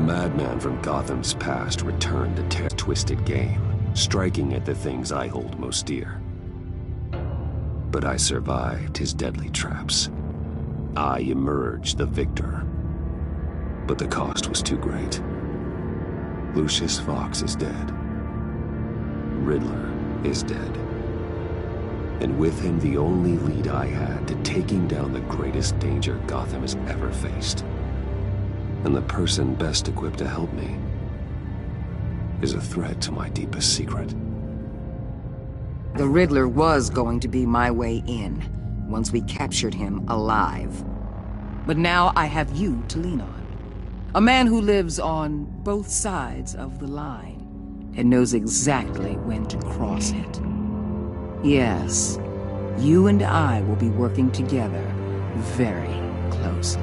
madman from Gotham's past returned to tear twisted game, striking at the things I hold most dear. But I survived his deadly traps. I emerged the victor. But the cost was too great. Lucius Fox is dead. Riddler is dead. And with him, the only lead I had to taking down the greatest danger Gotham has ever faced. And the person best equipped to help me is a threat to my deepest secret. The Riddler was going to be my way in, once we captured him alive. But now I have you to lean on. A man who lives on both sides of the line and knows exactly when to cross it. Yes, you and I will be working together very closely.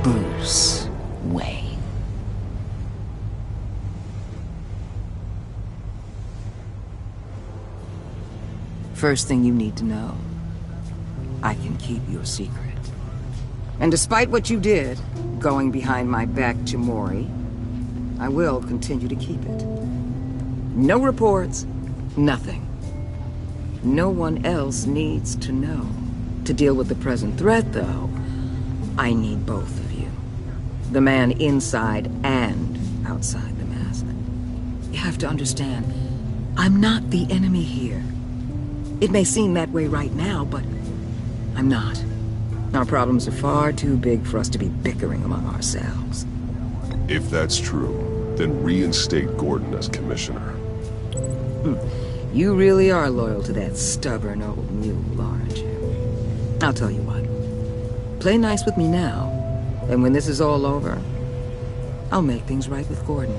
Bruce Wayne. First thing you need to know, I can keep your secret. And despite what you did, going behind my back to Mori, I will continue to keep it. No reports, nothing. No one else needs to know. To deal with the present threat, though, I need both of you. The man inside and outside the mask. You have to understand, I'm not the enemy here. It may seem that way right now, but I'm not. Our problems are far too big for us to be bickering among ourselves. If that's true, then reinstate Gordon as commissioner. You really are loyal to that stubborn old mule, aren't you? I'll tell you what. Play nice with me now, and when this is all over, I'll make things right with Gordon.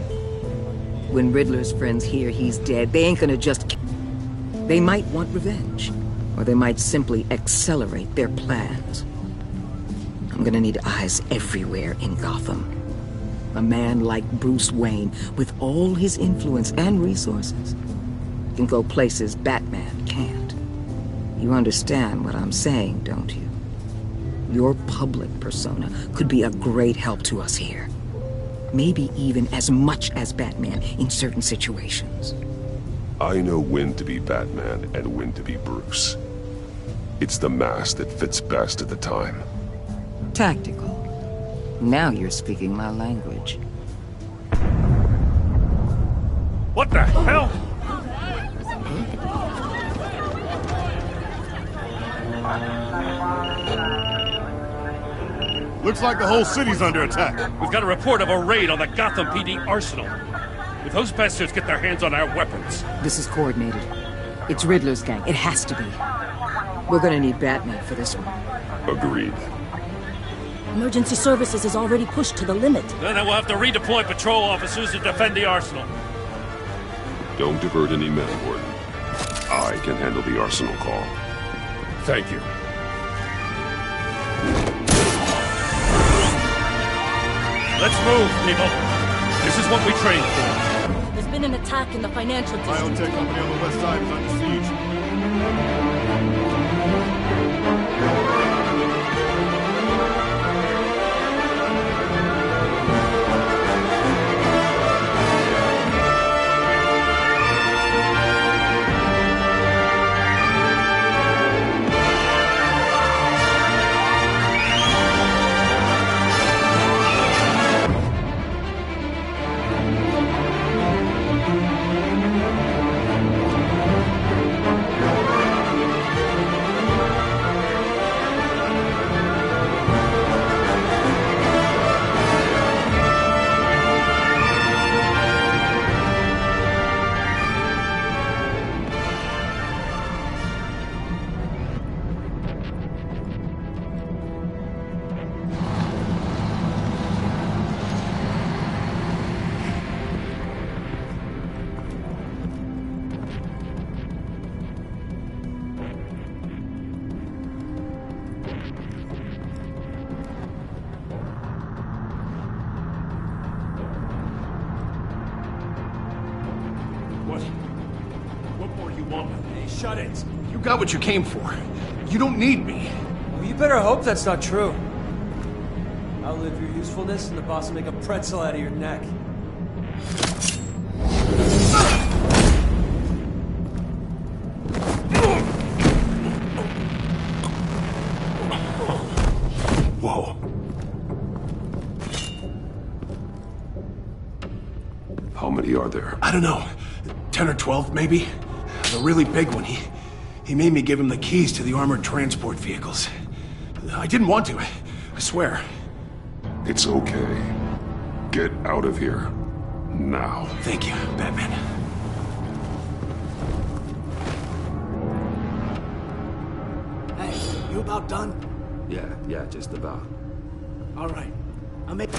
When Riddler's friends hear he's dead, they ain't gonna just... They might want revenge, or they might simply accelerate their plans. I'm gonna need eyes everywhere in Gotham. A man like Bruce Wayne, with all his influence and resources, can go places Batman can't. You understand what I'm saying, don't you? Your public persona could be a great help to us here. Maybe even as much as Batman in certain situations. I know when to be Batman and when to be Bruce. It's the mask that fits best at the time. Tactical. Now you're speaking my language. What the hell? Looks like the whole city's under attack. We've got a report of a raid on the Gotham PD arsenal. If those bastards get their hands on our weapons... This is coordinated. It's Riddler's gang. It has to be. We're gonna need Batman for this one. Agreed. Emergency services is already pushed to the limit. Then we'll have to redeploy patrol officers to defend the arsenal. Don't divert any men, Gordon. I can handle the arsenal call. Thank you. Let's move, people. This is what we trained for. There's been an attack in the financial district. Biotech company on the west side is under siege. What more you want? Hey, shut it. You got what you came for. You don't need me. Well, you better hope that's not true. Outlive your usefulness, and the boss will make a pretzel out of your neck. Whoa. How many are there? I don't know. 10 or 12, maybe? The really big one, he made me give him the keys to the armored transport vehicles. I didn't want to, I swear. It's okay. Get out of here. Now. Thank you, Batman. Hey, you about done? Yeah, just about. All right. I'll make...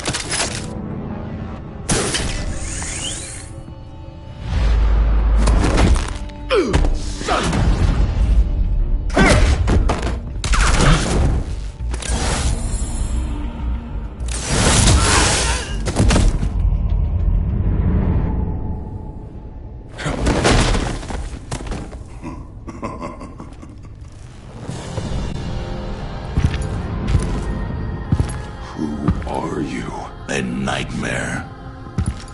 Who are you? A nightmare,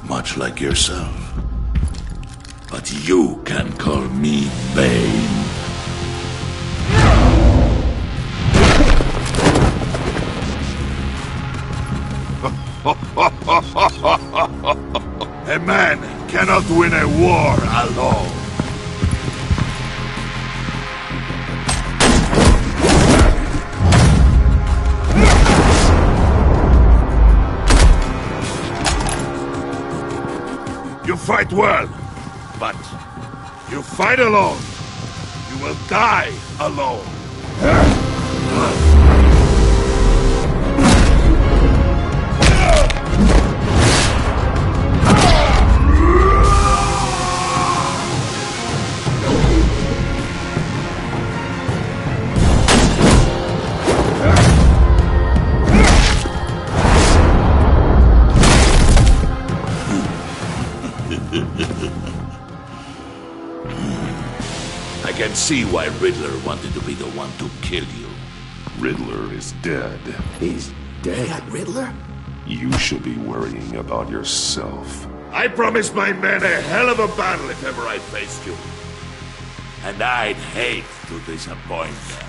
much like yourself. But you can call me Bane. A man cannot win a war alone. You fight well, but you fight alone. You will die alone. I can see why Riddler wanted to be the one to kill you. Riddler is dead. He's dead. That Riddler? You should be worrying about yourself. I promised my men a hell of a battle if ever I faced you. And I'd hate to disappoint them.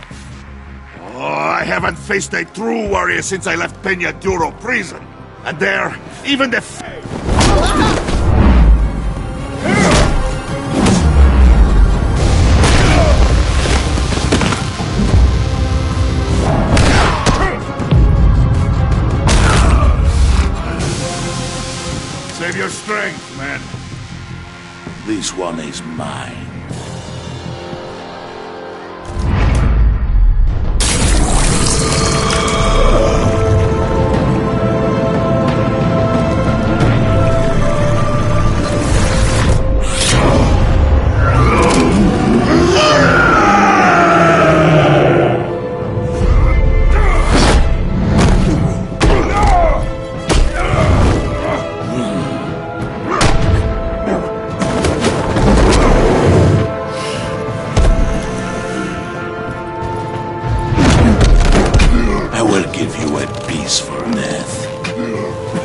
Oh, I haven't faced a true warrior since I left Peña Duro prison. And there, even the... Save your strength, man. This one is mine.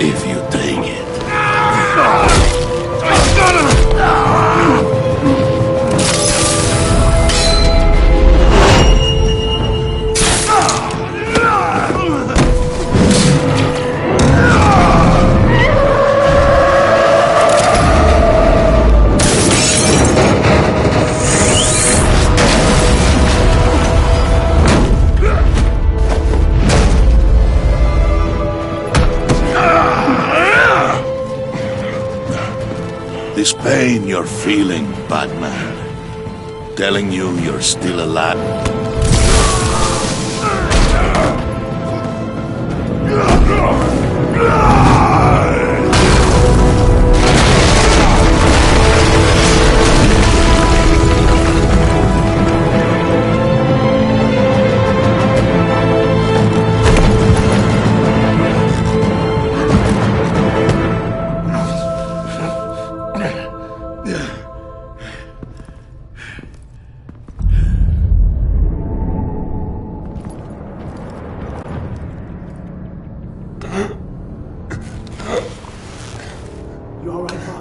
If you take it. This pain you're feeling, Batman, telling you you're still alive.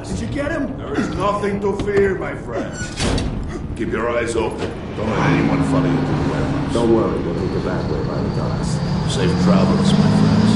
Did you get him? There is nothing to fear, my friend. Keep your eyes open. Don't let anyone follow you to the warehouse. Don't worry, we'll take the back way by the docks. Safe travels, my friends.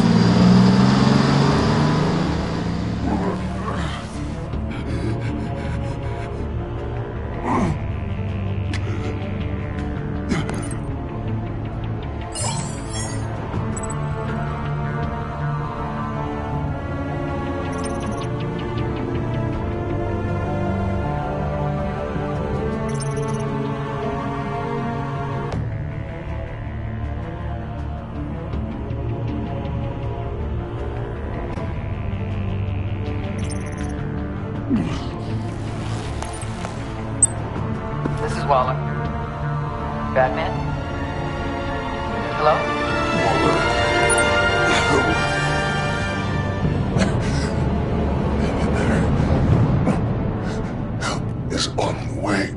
This is Waller. Batman? Hello? Help is on the way.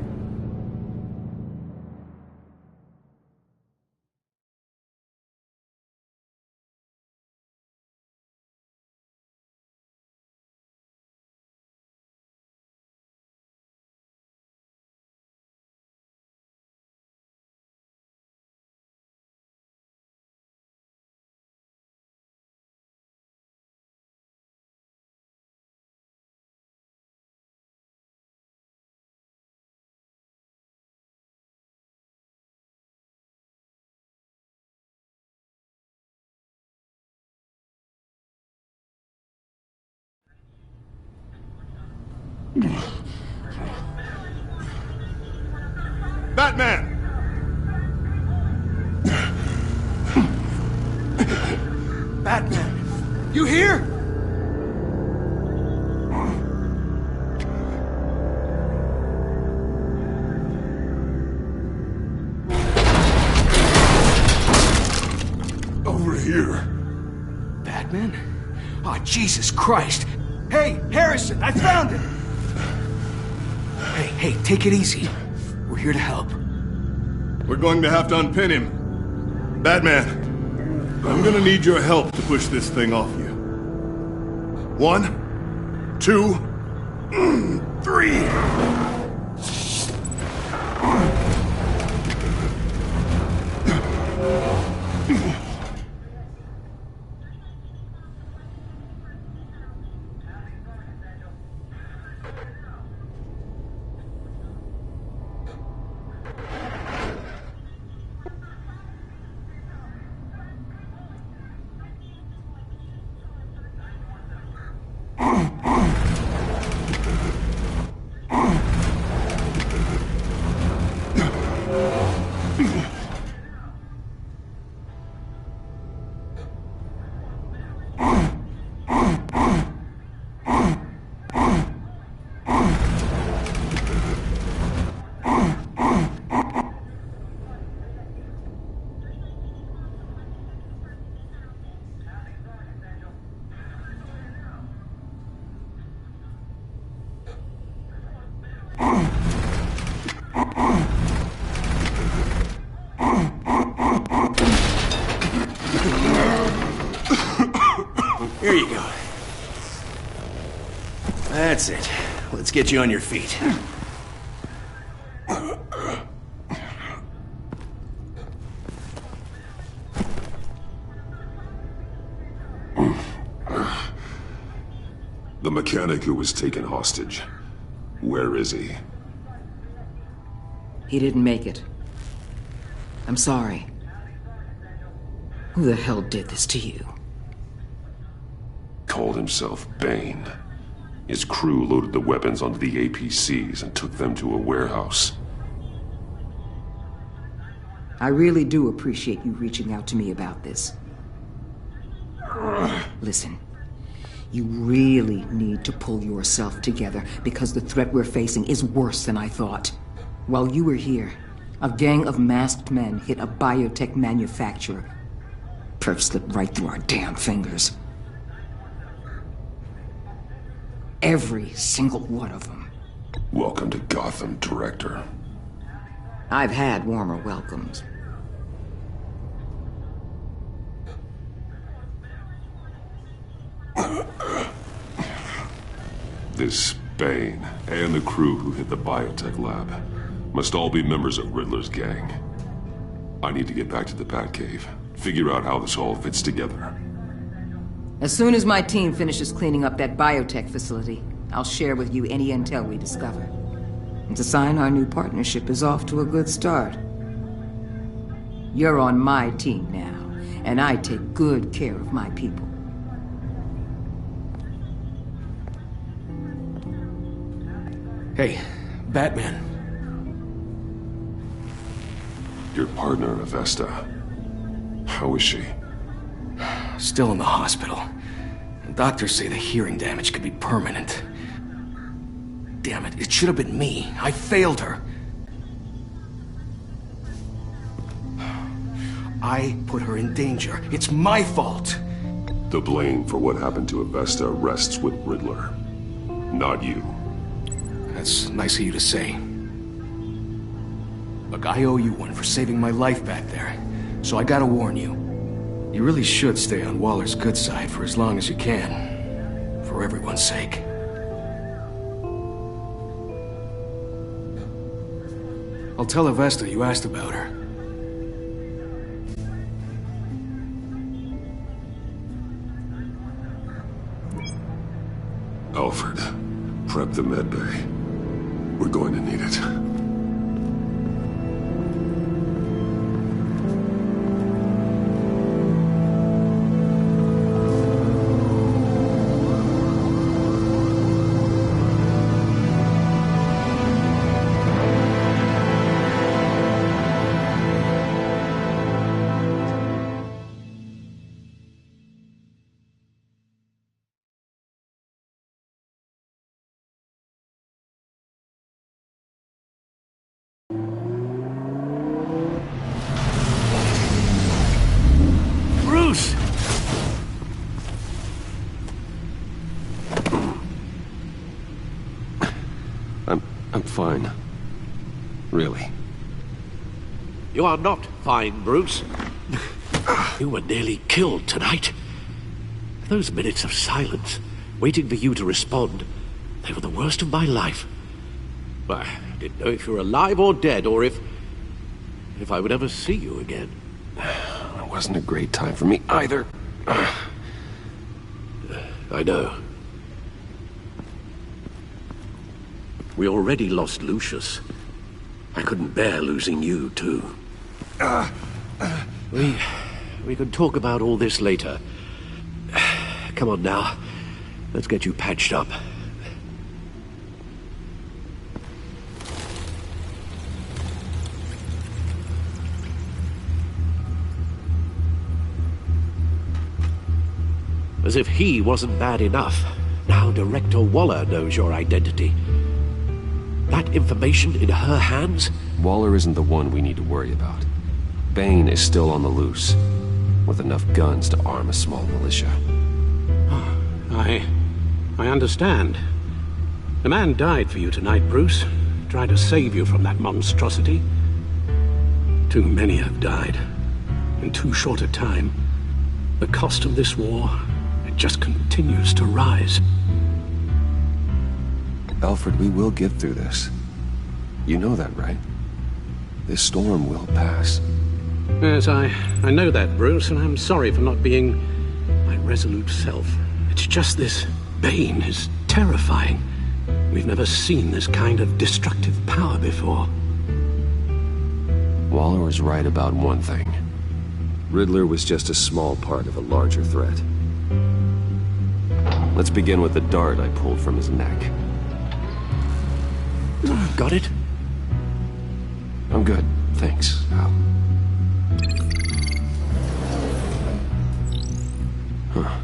Batman! Batman! You here? Over here. Batman? Oh, Jesus Christ! Hey, Harrison, I found him! Hey, take it easy. We're here to help. We're going to have to unpin him. Batman, I'm gonna need your help to push this thing off you. 1, 2, 3. Here you go. That's it. Let's get you on your feet. The mechanic who was taken hostage. Where is he? He didn't make it. I'm sorry. Who the hell did this to you? Called himself Bane. His crew loaded the weapons onto the APCs and took them to a warehouse. I really do appreciate you reaching out to me about this. Listen, you really need to pull yourself together because the threat we're facing is worse than I thought. While you were here, a gang of masked men hit a biotech manufacturer. Perf slipped right through our damn fingers. Every single one of them. Welcome to Gotham, Director. I've had warmer welcomes. This Bane, and the crew who hit the biotech lab must all be members of Riddler's gang. I need to get back to the Batcave, figure out how this all fits together. As soon as my team finishes cleaning up that biotech facility, I'll share with you any intel we discover. And to sign our new partnership is off to a good start. You're on my team now, and I take good care of my people. Hey, Batman. Your partner, Avesta. How is she? Still in the hospital. The doctors say the hearing damage could be permanent. Damn it, it should have been me. I failed her. I put her in danger. It's my fault. The blame for what happened to Avesta rests with Riddler, not you. That's nice of you to say. Look, I owe you one for saving my life back there. So I gotta warn you. You really should stay on Waller's good side for as long as you can. For everyone's sake. I'll tell Avesta you asked about her. Alfred, prep the medbay. We're going to need it. I'm fine. Really. You are not fine, Bruce. You were nearly killed tonight. Those minutes of silence, waiting for you to respond, they were the worst of my life. I didn't know if you were alive or dead, or if I would ever see you again. It wasn't a great time for me either. I know. We already lost Lucius. I couldn't bear losing you, too. We can talk about all this later. Come on now. Let's get you patched up. As if he wasn't bad enough, now Director Waller knows your identity. That information in her hands? Waller isn't the one we need to worry about. Bane is still on the loose, with enough guns to arm a small militia. I understand. The man died for you tonight, Bruce. Tried to save you from that monstrosity. Too many have died. In too short a time. The cost of this war, it just continues to rise. Alfred, we will get through this. You know that, right? This storm will pass. Yes, I know that, Bruce, and I'm sorry for not being my resolute self. It's just this Bane is terrifying. We've never seen this kind of destructive power before. Waller was right about one thing. Riddler was just a small part of a larger threat. Let's begin with the dart I pulled from his neck. Got it? I'm good, thanks, Al. Huh.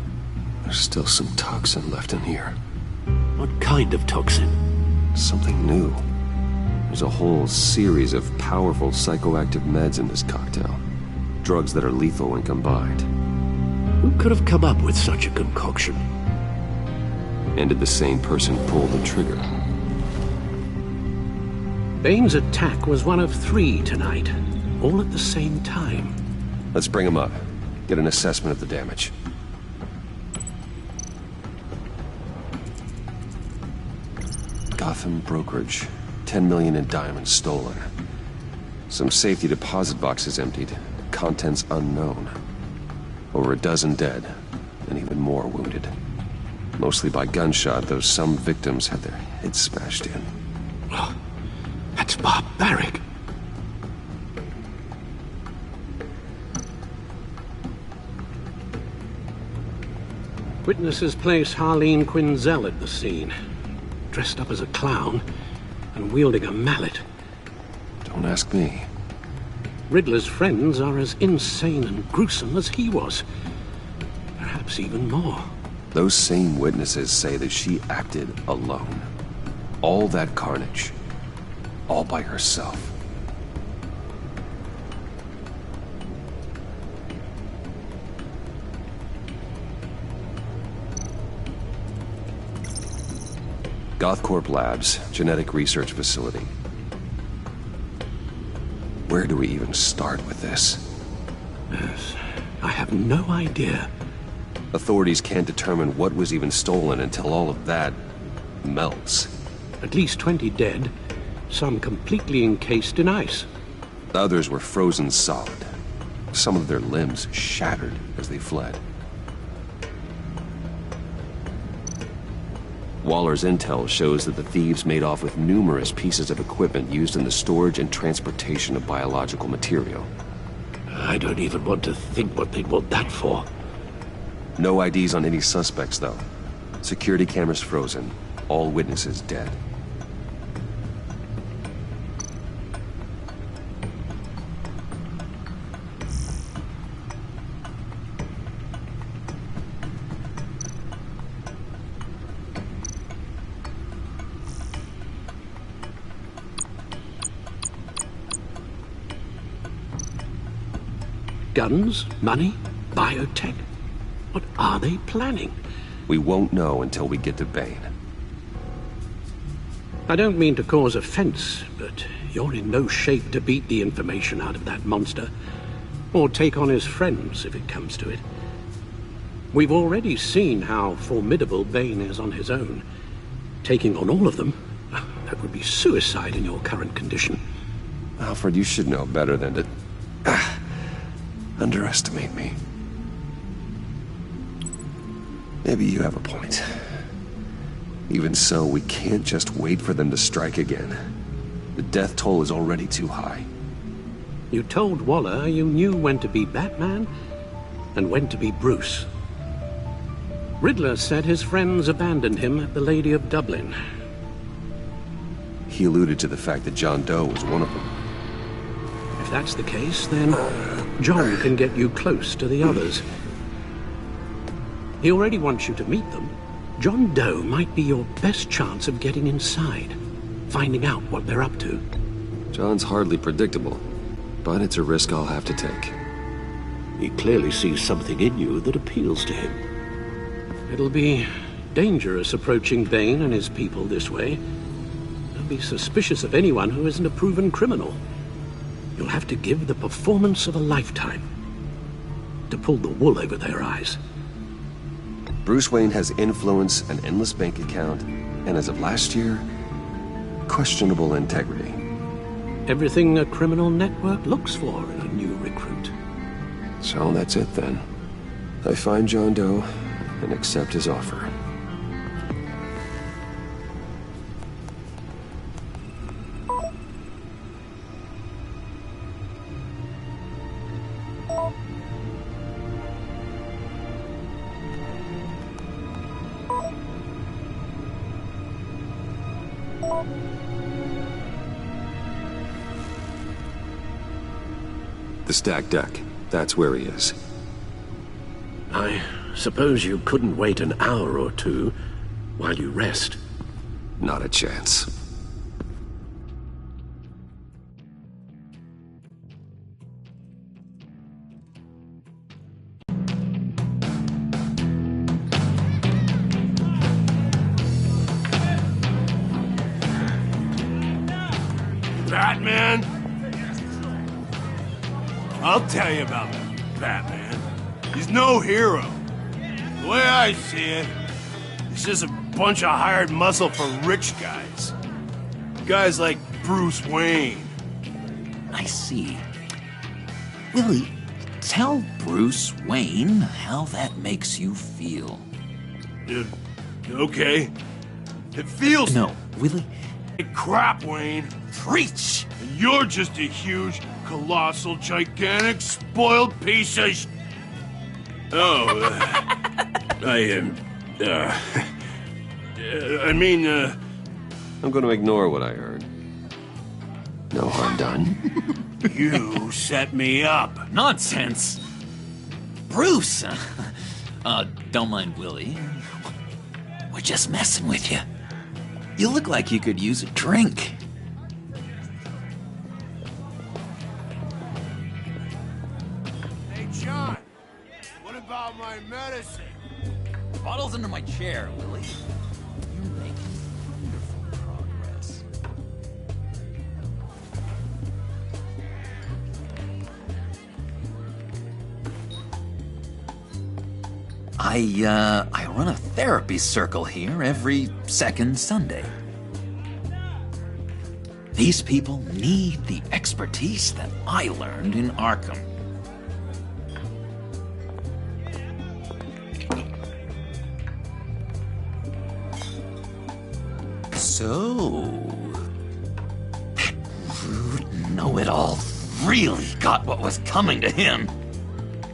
There's still some toxin left in here. What kind of toxin? Something new. There's a whole series of powerful psychoactive meds in this cocktail. Drugs that are lethal when combined. Who could have come up with such a concoction? And did the same person pull the trigger? Bane's attack was one of 3 tonight, all at the same time. Let's bring him up. Get an assessment of the damage. Gotham brokerage. 10 million in diamonds stolen. Some safety deposit boxes emptied. Contents unknown. Over a dozen dead, and even more wounded. Mostly by gunshot, though some victims had their heads smashed in. Oh, that's barbaric. Witnesses place Harleen Quinzel at the scene, dressed up as a clown and wielding a mallet. Don't ask me. Riddler's friends are as insane and gruesome as he was. Perhaps even more. Those same witnesses say that she acted alone. All that carnage. All by herself. Gothcorp Labs, genetic research facility. Where do we even start with this? Yes, I have no idea. Authorities can't determine what was even stolen until all of that melts. At least 20 dead, some completely encased in ice. Others were frozen solid. Some of their limbs shattered as they fled. Waller's intel shows that the thieves made off with numerous pieces of equipment used in the storage and transportation of biological material. I don't even want to think what they'd want that for. No IDs on any suspects, though. Security cameras frozen. All witnesses dead. Guns? Money? Biotech? What are they planning? We won't know until we get to Bane. I don't mean to cause offense, but you're in no shape to beat the information out of that monster. Or take on his friends, if it comes to it. We've already seen how formidable Bane is on his own. Taking on all of them, that would be suicide in your current condition. Alfred, you should know better than to underestimate me. Maybe you have a point. Even so, we can't just wait for them to strike again. The death toll is already too high. You told Waller you knew when to be Batman and when to be Bruce. Riddler said his friends abandoned him at the Lady of Dublin. He alluded to the fact that John Doe was one of them. If that's the case, then John can get you close to the others. He already wants you to meet them. John Doe might be your best chance of getting inside, finding out what they're up to. John's hardly predictable, but it's a risk I'll have to take. He clearly sees something in you that appeals to him. It'll be dangerous approaching Bane and his people this way. They'll be suspicious of anyone who isn't a proven criminal. You'll have to give the performance of a lifetime to pull the wool over their eyes. Bruce Wayne has influence, an endless bank account, and as of last year, questionable integrity. Everything a criminal network looks for in a new recruit. So that's it then. I find John Doe and accept his offer. The stacked deck. That's where he is. I suppose you couldn't wait an hour or two while you rest? Not a chance. Batman? I'll tell you about Batman. He's no hero. The way I see it, he's just a bunch of hired muscle for rich guys. Guys like Bruce Wayne. I see. Willie, tell Bruce Wayne how that makes you feel. Okay. It feels... No, Willie. like crap, Wayne. Preach! And you're just a huge, colossal, gigantic, spoiled piece of Oh, I'm going to ignore what I heard. No harm done. You set me up. Nonsense! Bruce! Don't mind Willie. We're just messing with you. You look like you could use a drink. Hey, John. What about my medicine? Bottle's under my chair, Willie. You're making wonderful progress. I run a therapy circle here every second Sunday. These people need the expertise that I learned in Arkham. So, that rude know-it-all really got what was coming to him.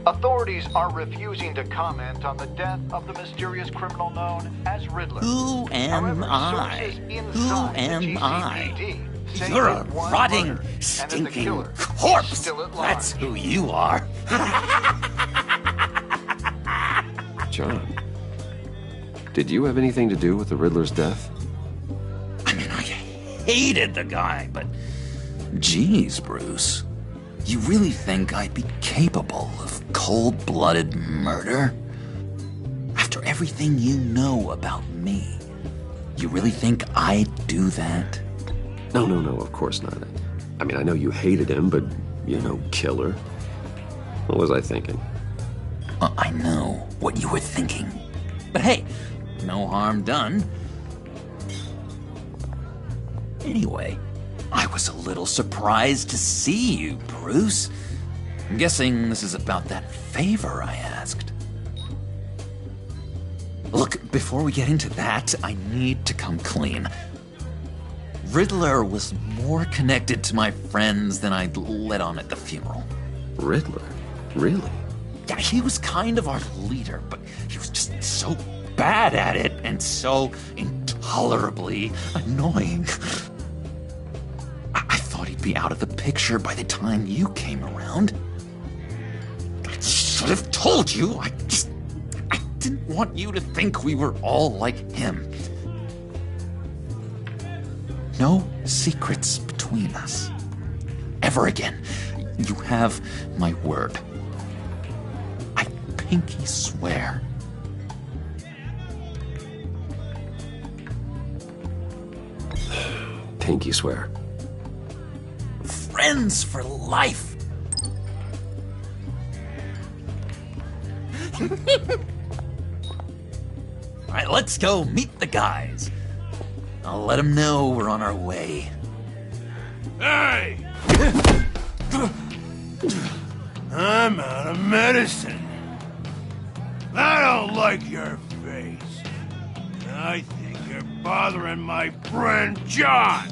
Authorities are refusing to comment on the death of the mysterious criminal known as Riddler. Who am However, I? sources Who inside the am I? GCPD say You're a that one rotting, murder and that the stinking killer is corpse. still at large. That's who you are. John, did you have anything to do with the Riddler's death? I mean, I hated the guy, but geez, Bruce. You really think I'd be capable of cold-blooded murder? After everything you know about me, you really think I'd do that? No, of course not. I mean, I know you hated him, but you're no killer. What was I thinking? I know what you were thinking. But hey, no harm done. Anyway, I was a little surprised to see you, Bruce. I'm guessing this is about that favor I asked. Look, before we get into that, I need to come clean. Riddler was more connected to my friends than I'd let on at the funeral. Riddler? Really? Yeah, he was kind of our leader, but he was just so bad at it and so intolerably annoying. I thought he'd be out of the picture by the time you came around. I should have told you. I didn't want you to think we were all like him. No secrets between us. Ever again. You have my word. I pinky swear. Pinky swear. Friends for life. All right, let's go meet the guys. I'll let them know we're on our way. Hey! I'm out of medicine. I don't like your face. I think you're bothering my friend John.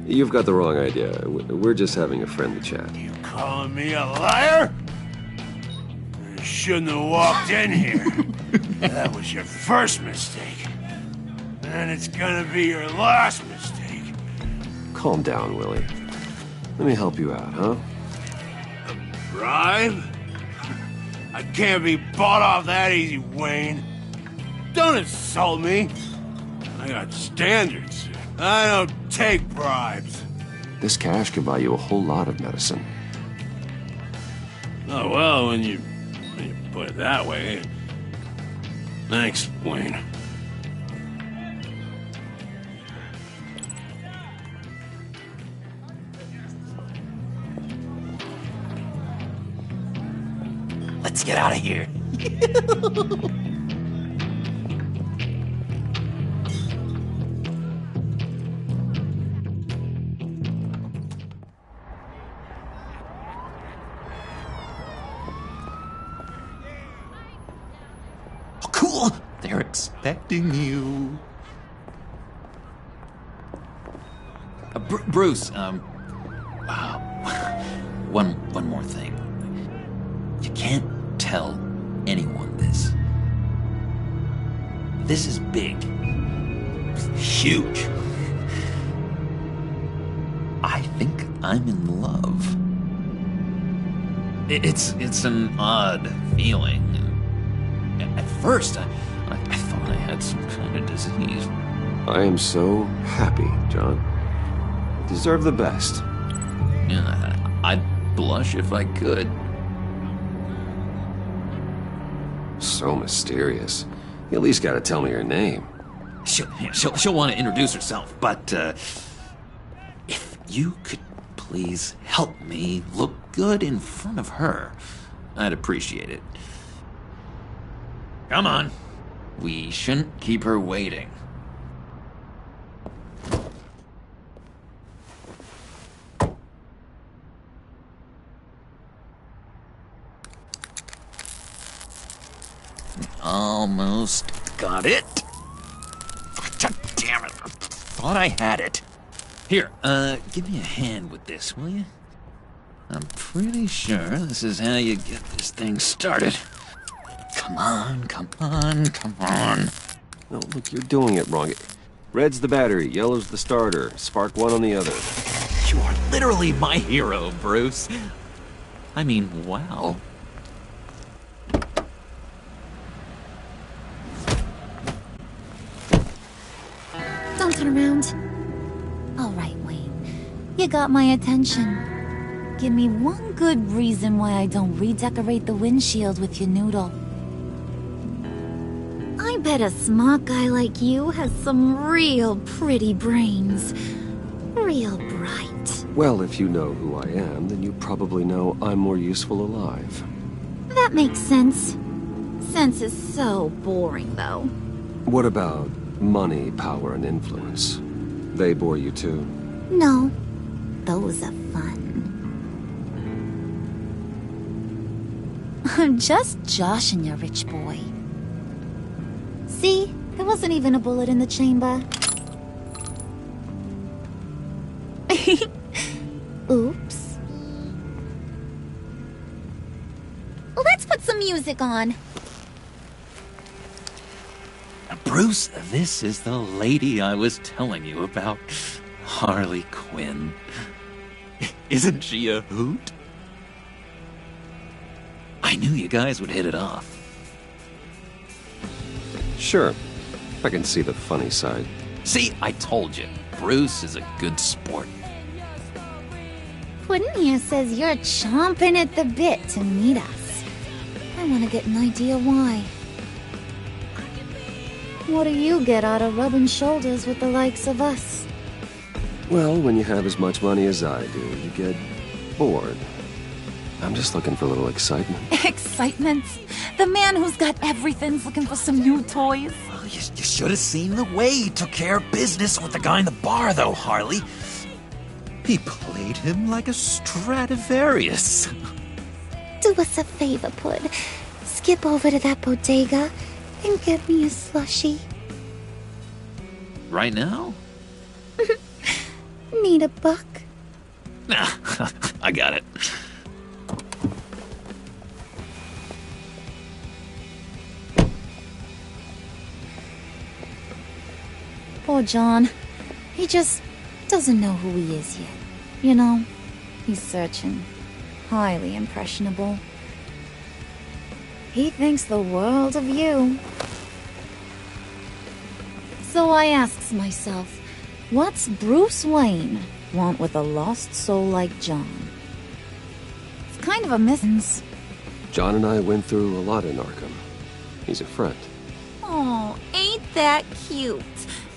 You've got the wrong idea. We're just having a friendly chat. You calling me a liar? You shouldn't have walked in here. That was your first mistake. And it's gonna be your last mistake. Calm down, Willie. Let me help you out, huh? A bribe? I can't be bought off that easy, Wayne. Don't insult me. I got standards. I don't take bribes. This cash can buy you a whole lot of medicine. Oh, well, when you put it that way. Thanks, Wayne. Let's get out of here. Cool! They're expecting you. Bruce, one more thing. You can't tell anyone this. This is big. Huge. I think I'm in love. It's an odd feeling. At first, I thought I had some kind of disease. I am so happy, John. You deserve the best. Yeah, I'd blush if I could. So mysterious. You at least gotta tell me her name. She'll want to introduce herself, but if you could please help me look good in front of her, I'd appreciate it. Come on. We shouldn't keep her waiting. Almost got it. God damn it. I thought I had it. Here, give me a hand with this, will you? I'm pretty sure this is how you get this thing started. Come on, come on, come on. No, look, you're doing it wrong. Red's the battery, yellow's the starter. Spark one on the other. You are literally my hero, Bruce. I mean, wow. Don't turn around. All right, Wayne. You got my attention. Give me one good reason why I don't redecorate the windshield with your noodle. I bet a smart guy like you has some real pretty brains. Real bright. Well, if you know who I am, then you probably know I'm more useful alive. That makes sense. Sense is so boring, though. What about money, power, and influence? They bore you too? No. Those are fun. I'm just joshing you, rich boy. See? There wasn't even a bullet in the chamber. Oops. Let's put some music on. Bruce, this is the lady I was telling you about. Harley Quinn. Isn't she a hoot? I knew you guys would hit it off. Sure. I can see the funny side. See, I told you. Bruce is a good sport. Puddin' here says you're chomping at the bit to meet us. I want to get an idea why. What do you get out of rubbing shoulders with the likes of us? Well, when you have as much money as I do, you get bored. I'm just looking for a little excitement. Excitement? The man who's got everything's looking for some new toys. Well, you should have seen the way he took care of business with the guy in the bar, though, Harley. He played him like a Stradivarius. Do us a favor, Pud. Skip over to that bodega and get me a slushie. Right now? Need a buck? Nah, I got it. Poor John. He just doesn't know who he is yet. You know, he's searching. Highly impressionable. He thinks the world of you. So I asks myself, what's Bruce Wayne want with a lost soul like John? It's kind of a miss. John and I went through a lot in Arkham. He's a friend. Oh, ain't that cute?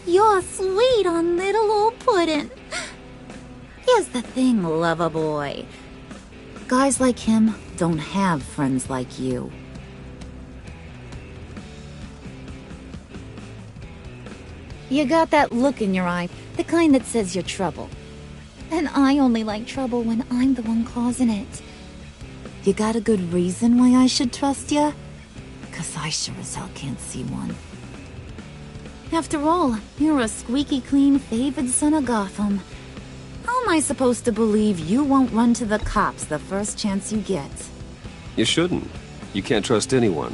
You're sweet on little old Puddin'. Here's the thing, lover boy. Guys like him don't have friends like you. You got that look in your eye, the kind that says you're trouble. And I only like trouble when I'm the one causing it. You got a good reason why I should trust you? 'Cause I sure as hell can't see one. After all, you're a squeaky clean favored son of Gotham. How am I supposed to believe you won't run to the cops the first chance you get? You shouldn't. You can't trust anyone.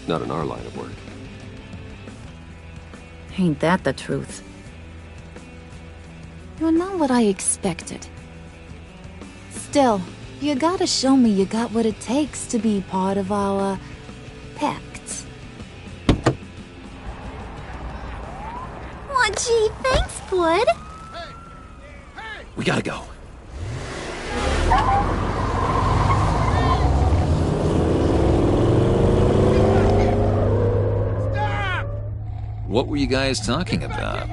Not in our line of work. Ain't that the truth? You're not what I expected. Still, you gotta show me you got what it takes to be part of our pact. Aw, gee, thanks, bud. We gotta go. What were you guys talking about?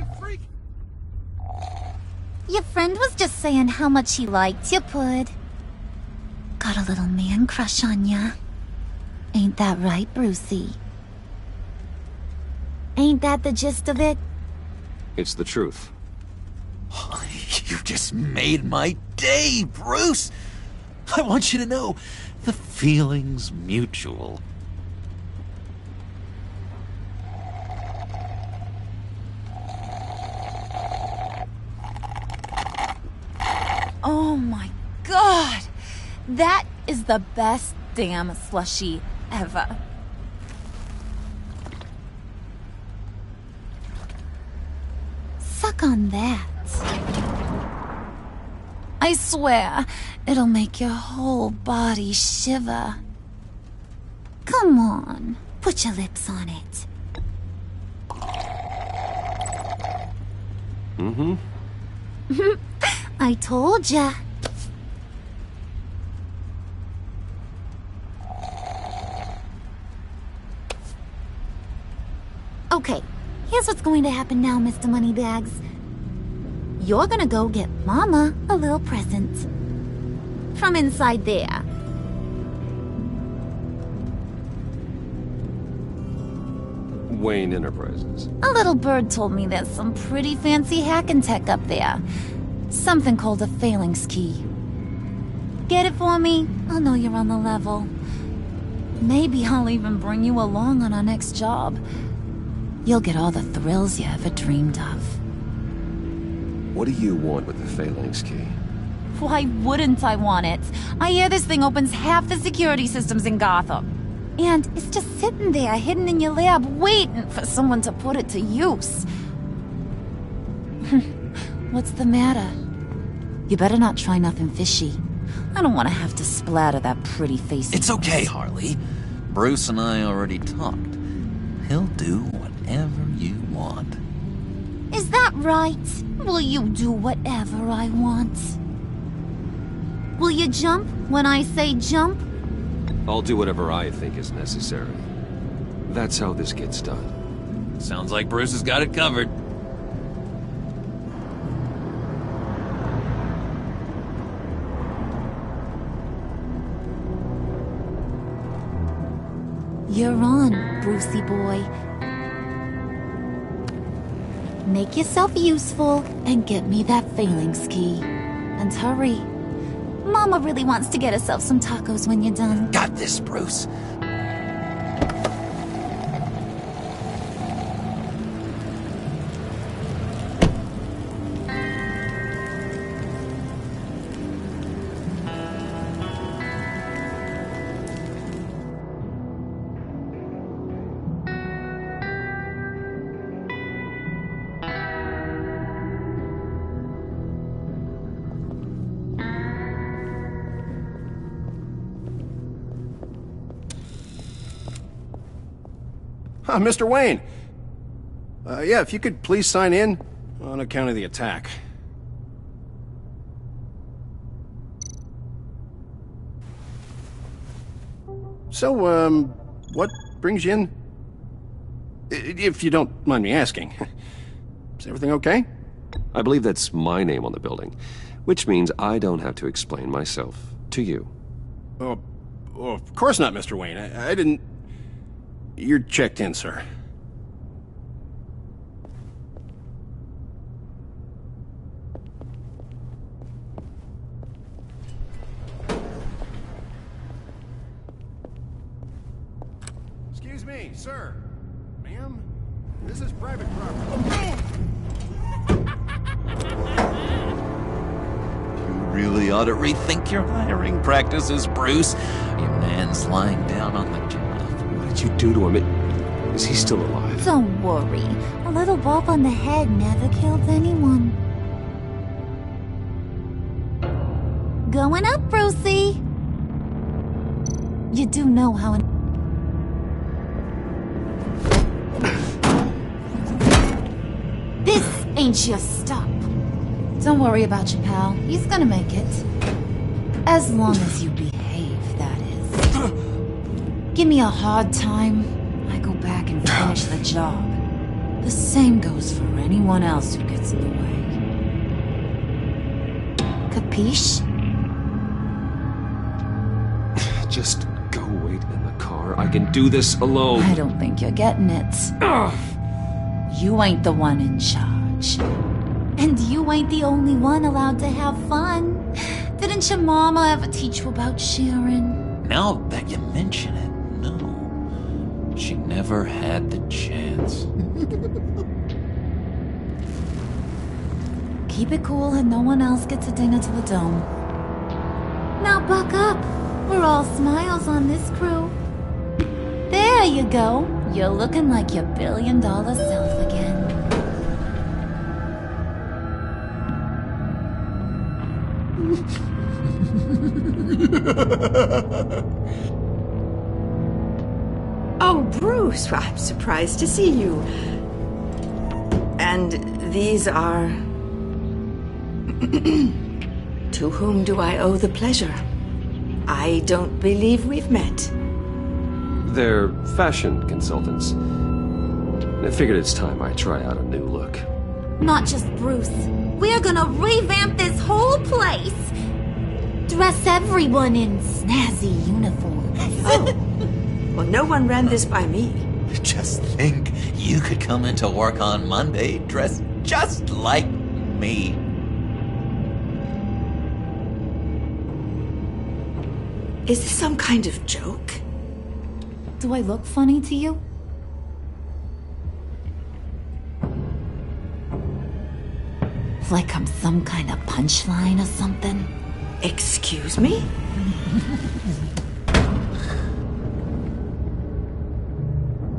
Your friend was just saying how much he liked you, Pud. Got a little man crush on ya. Ain't that right, Brucey? Ain't that the gist of it? It's the truth. You just made my day, Bruce! I want you to know, the feeling's mutual. Oh my god! That is the best damn slushie ever. Suck on that. I swear, it'll make your whole body shiver. Come on, put your lips on it. Mm-hmm. I told ya. Okay, here's what's going to happen now, Mr. Moneybags. You're gonna go get Mama a little present. From inside there. Wayne Enterprises. A little bird told me there's some pretty fancy hacking tech up there. Something called a phalanx key. Get it for me? I'll know you're on the level. Maybe I'll even bring you along on our next job. You'll get all the thrills you ever dreamed of. What do you want with the phalanx key? Why wouldn't I want it? I hear this thing opens half the security systems in Gotham. And it's just sitting there, hidden in your lab, waiting for someone to put it to use. What's the matter? You better not try nothing fishy. I don't want to have to splatter that pretty face. It's okay, Harley. Bruce and I already talked. He'll do whatever you want. Is that right? Will you do whatever I want? Will you jump when I say jump? I'll do whatever I think is necessary. That's how this gets done. Sounds like Bruce has got it covered. You're on, Brucey boy. Make yourself useful and get me that phalanx key. And hurry. Mama really wants to get herself some tacos when you're done. Got this, Bruce. Mr. Wayne. Yeah, if you could please sign in on account of the attack. So, what brings you in? If you don't mind me asking. Is everything okay? I believe that's my name on the building, which means I don't have to explain myself to you. Oh, of course not, Mr. Wayne. I didn't... You're checked in, sir. Hey, sir. Ma'am, this is private property. You really ought to rethink your hiring practices, Bruce. Your man's lying down on the job. What did you do to him? Is he still alive? Don't worry. A little bump on the head never killed anyone. Going up, Brucey. You do know how... This ain't your stop. Don't worry about your pal. He's gonna make it. As long as you behave, that is. Give me a hard time, I go back and finish the job. The same goes for anyone else who gets in the way. Capiche? Just go wait in the car. I can do this alone. I don't think you're getting it. You ain't the one in charge. And you ain't the only one allowed to have fun. Didn't your mama ever teach you about sharing? Now that you mention it, no. She never had the chance. Keep it cool and no one else gets a dinger to the dome. Now buck up. We're all smiles on this crew. There you go. You're looking like your billion-dollar self again. Oh, Bruce, I'm surprised to see you. And these are... To whom do I owe the pleasure? I don't believe we've met. They're fashion consultants. I figured it's time I try out a new look. Not just Bruce. We're gonna revamp this whole place. Dress everyone in snazzy uniforms. Oh. Well, no one ran this by me. Just think, you could come into work on Monday dressed just like me. Is this some kind of joke? Do I look funny to you? Like I'm some kind of punchline or something? Excuse me?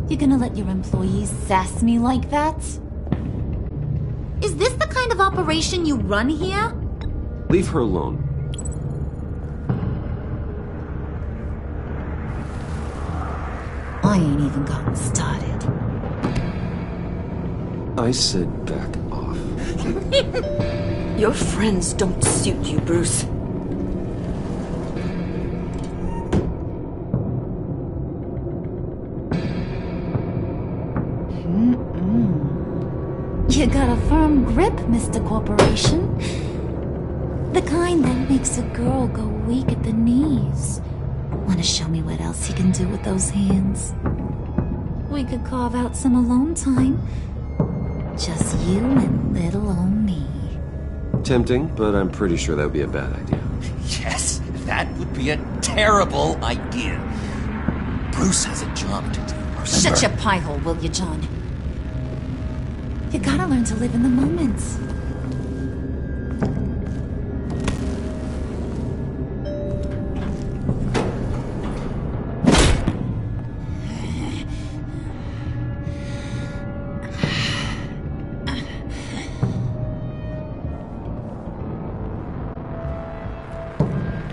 You gonna let your employees sass me like that? Is this the kind of operation you run here? Leave her alone. I ain't even gotten started. I said back off. Your friends don't suit you, Bruce. You got a firm grip, Mr. Corporation. The kind that makes a girl go weak at the knees. Want to show me what else you can do with those hands? We could carve out some alone time. Just you and little old me. Tempting, but I'm pretty sure that would be a bad idea. Yes, that would be a terrible idea. Bruce has a job to do, remember? Shut your pie hole, will you, John? You gotta learn to live in the moment.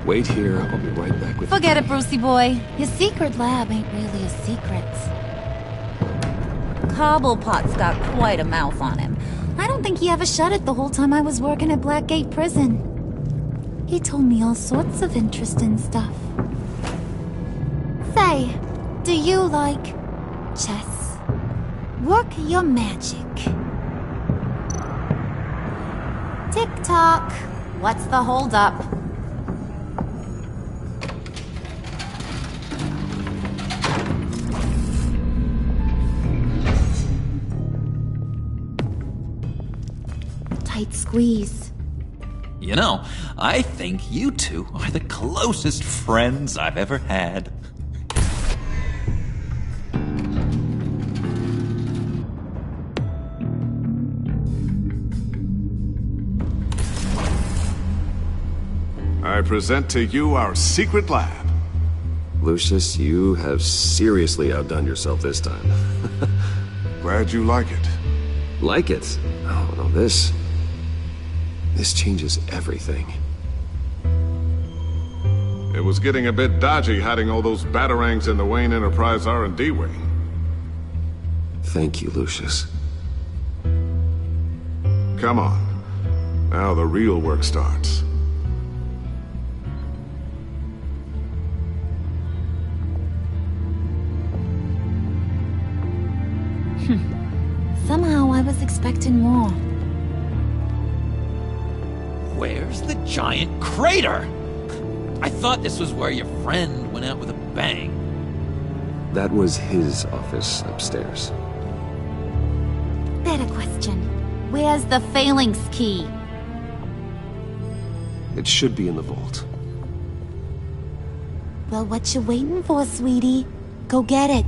Wait here, I'll be right back with Forget it, Brucey boy. Your secret lab ain't really a secret. Cobblepot's got quite a mouth on him. I don't think he ever shut it the whole time I was working at Blackgate Prison. He told me all sorts of interesting stuff. Say, do you like chess? Work your magic. Tick-tock. What's the holdup? Tight squeeze. You know, I think you two are the closest friends I've ever had. I present to you our secret lab. Lucius, you have seriously outdone yourself this time. Glad you like it. Like it? Oh, no, this changes everything. It was getting a bit dodgy hiding all those batarangs in the Wayne Enterprise R&D wing. Thank you, Lucius. Come on. Now the real work starts. Somehow I was expecting more. Where's the giant crater? I thought this was where your friend went out with a bang. That was his office upstairs. Better question. Where's the phalanx key? It should be in the vault. Well, what you waiting for, sweetie? Go get it.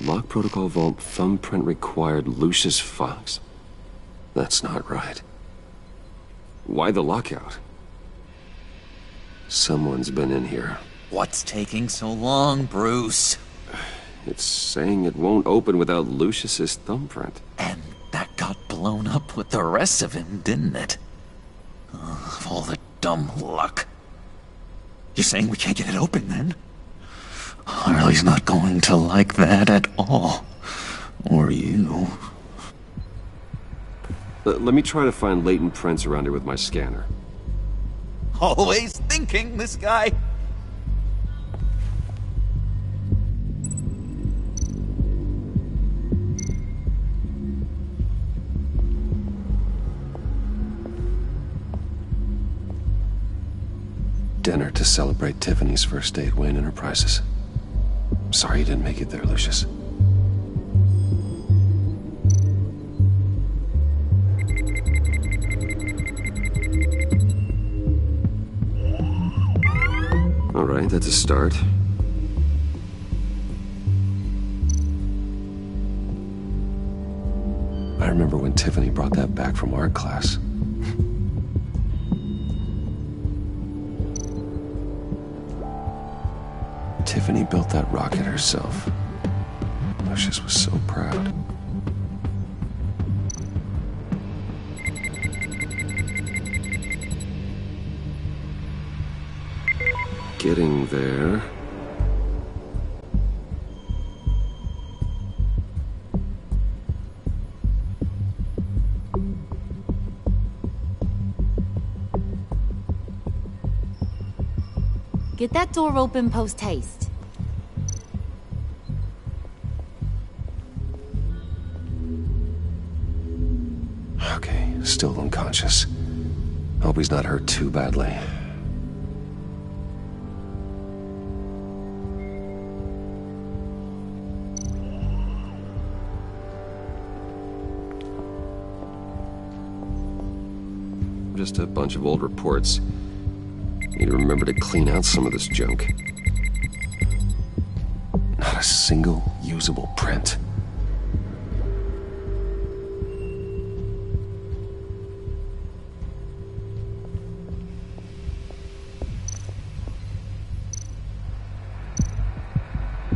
Lock protocol vault thumbprint required Lucius Fox. That's not right. Why the lockout? Someone's been in here. What's taking so long, Bruce? It's saying it won't open without Lucius's thumbprint. And that got blown up with the rest of him, didn't it? Of all the dumb luck. You're saying we can't get it open, then? Harley's not going to like that at all. Or you. Let me try to find latent prints around here with my scanner. Always thinking, this guy. Dinner to celebrate Tiffany's first day at Wayne Enterprises. Sorry you didn't make it there, Lucius. All right, that's a start. I remember when Tiffany brought that back from art class. Tiffany built that rocket herself. Lucius was so proud. Getting there. Get that door open post-haste. Okay, still unconscious. Hope he's not hurt too badly. Just a bunch of old reports. Need to remember to clean out some of this junk. Not a single usable print.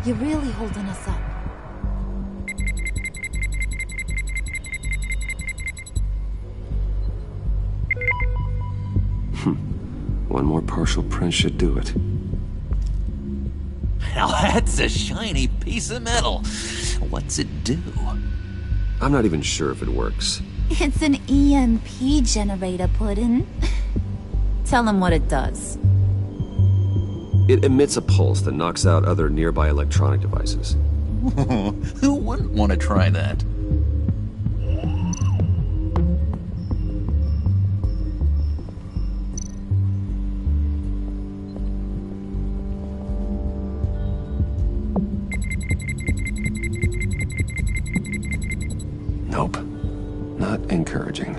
You're really holding us up. One more partial print should do it. Now that's a shiny piece of metal. What's it do? I'm not even sure if it works. It's an EMP generator, Puddin'. Tell him what it does. It emits a pulse that knocks out other nearby electronic devices. Who wouldn't want to try that? Nope. Not encouraging.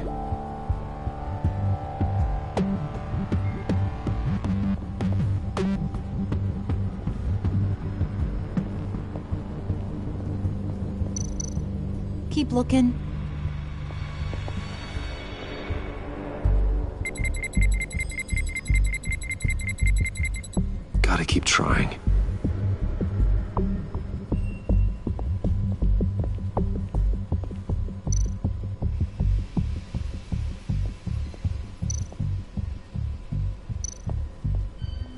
Keep looking. Gotta keep trying.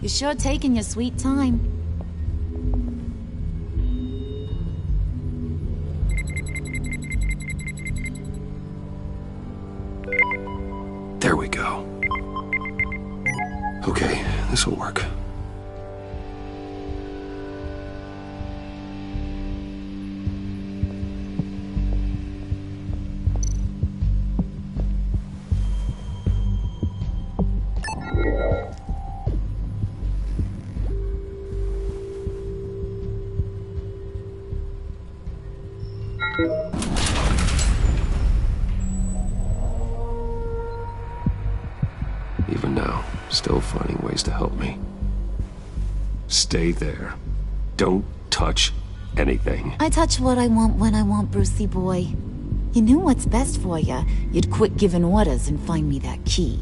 You're sure taking your sweet time. There we go. Okay, this'll work. Even now, still finding ways to help me. Stay there. Don't touch anything. I touch what I want when I want, Brucey boy. You knew what's best for you. You'd quit giving orders and find me that key.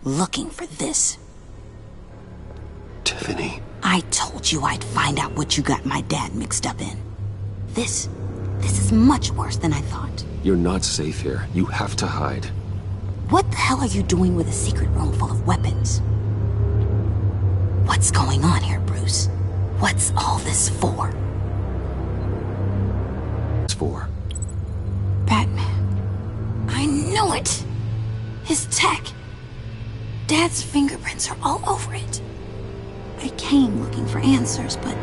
Looking for this. Tiffany. I told you I'd find out what you got my dad mixed up in. This is much worse than I thought. You're not safe here. You have to hide. What the hell are you doing with a secret room full of weapons? What's going on here, Bruce? What's all this for? It's for Batman. I knew it! His tech. Dad's fingerprints are all over it. I came looking for answers, but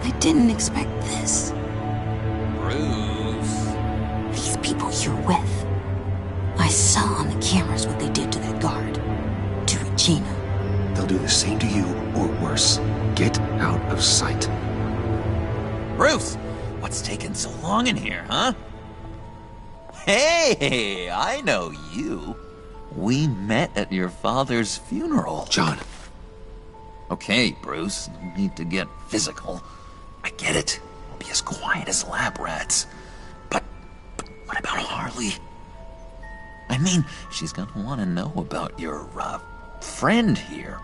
I didn't expect this. Bruce. These people you're with. I saw on the cameras what they did to that guard. To Regina. They'll do the same to you, or worse. Get out of sight. Bruce, what's taking so long in here, huh? Hey, I know you. We met at your father's funeral. John. Okay, Bruce, no need to get physical. I get it. We'll be as quiet as lab rats. But what about Harley? I mean, she's gonna want to know about your, friend here.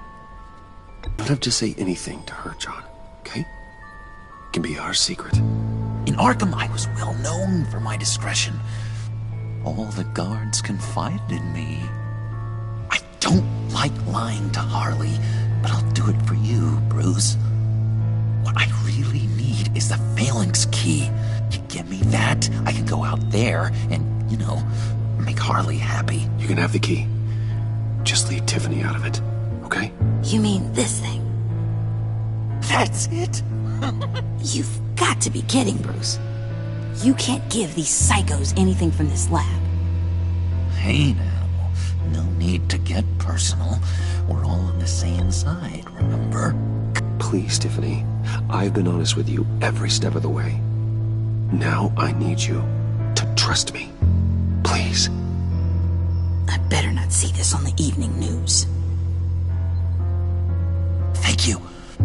Don't have to say anything to her, John, okay? It can be our secret. In Arkham, I was well known for my discretion. All the guards confided in me. I don't like lying to Harley, but I'll do it for you, Bruce. What I really need is the Phalanx key. You give me that, I can go out there and, make Harley happy. You can have the key. Just leave Tiffany out of it, okay? You mean this thing? That's it? You've got to be kidding, Bruce. You can't give these psychos anything from this lab. Hey now, no need to get personal. We're all on the same side, remember? Please, Tiffany. I've been honest with you every step of the way. Now I need you to trust me. Please. I better not see this on the evening news. Thank you.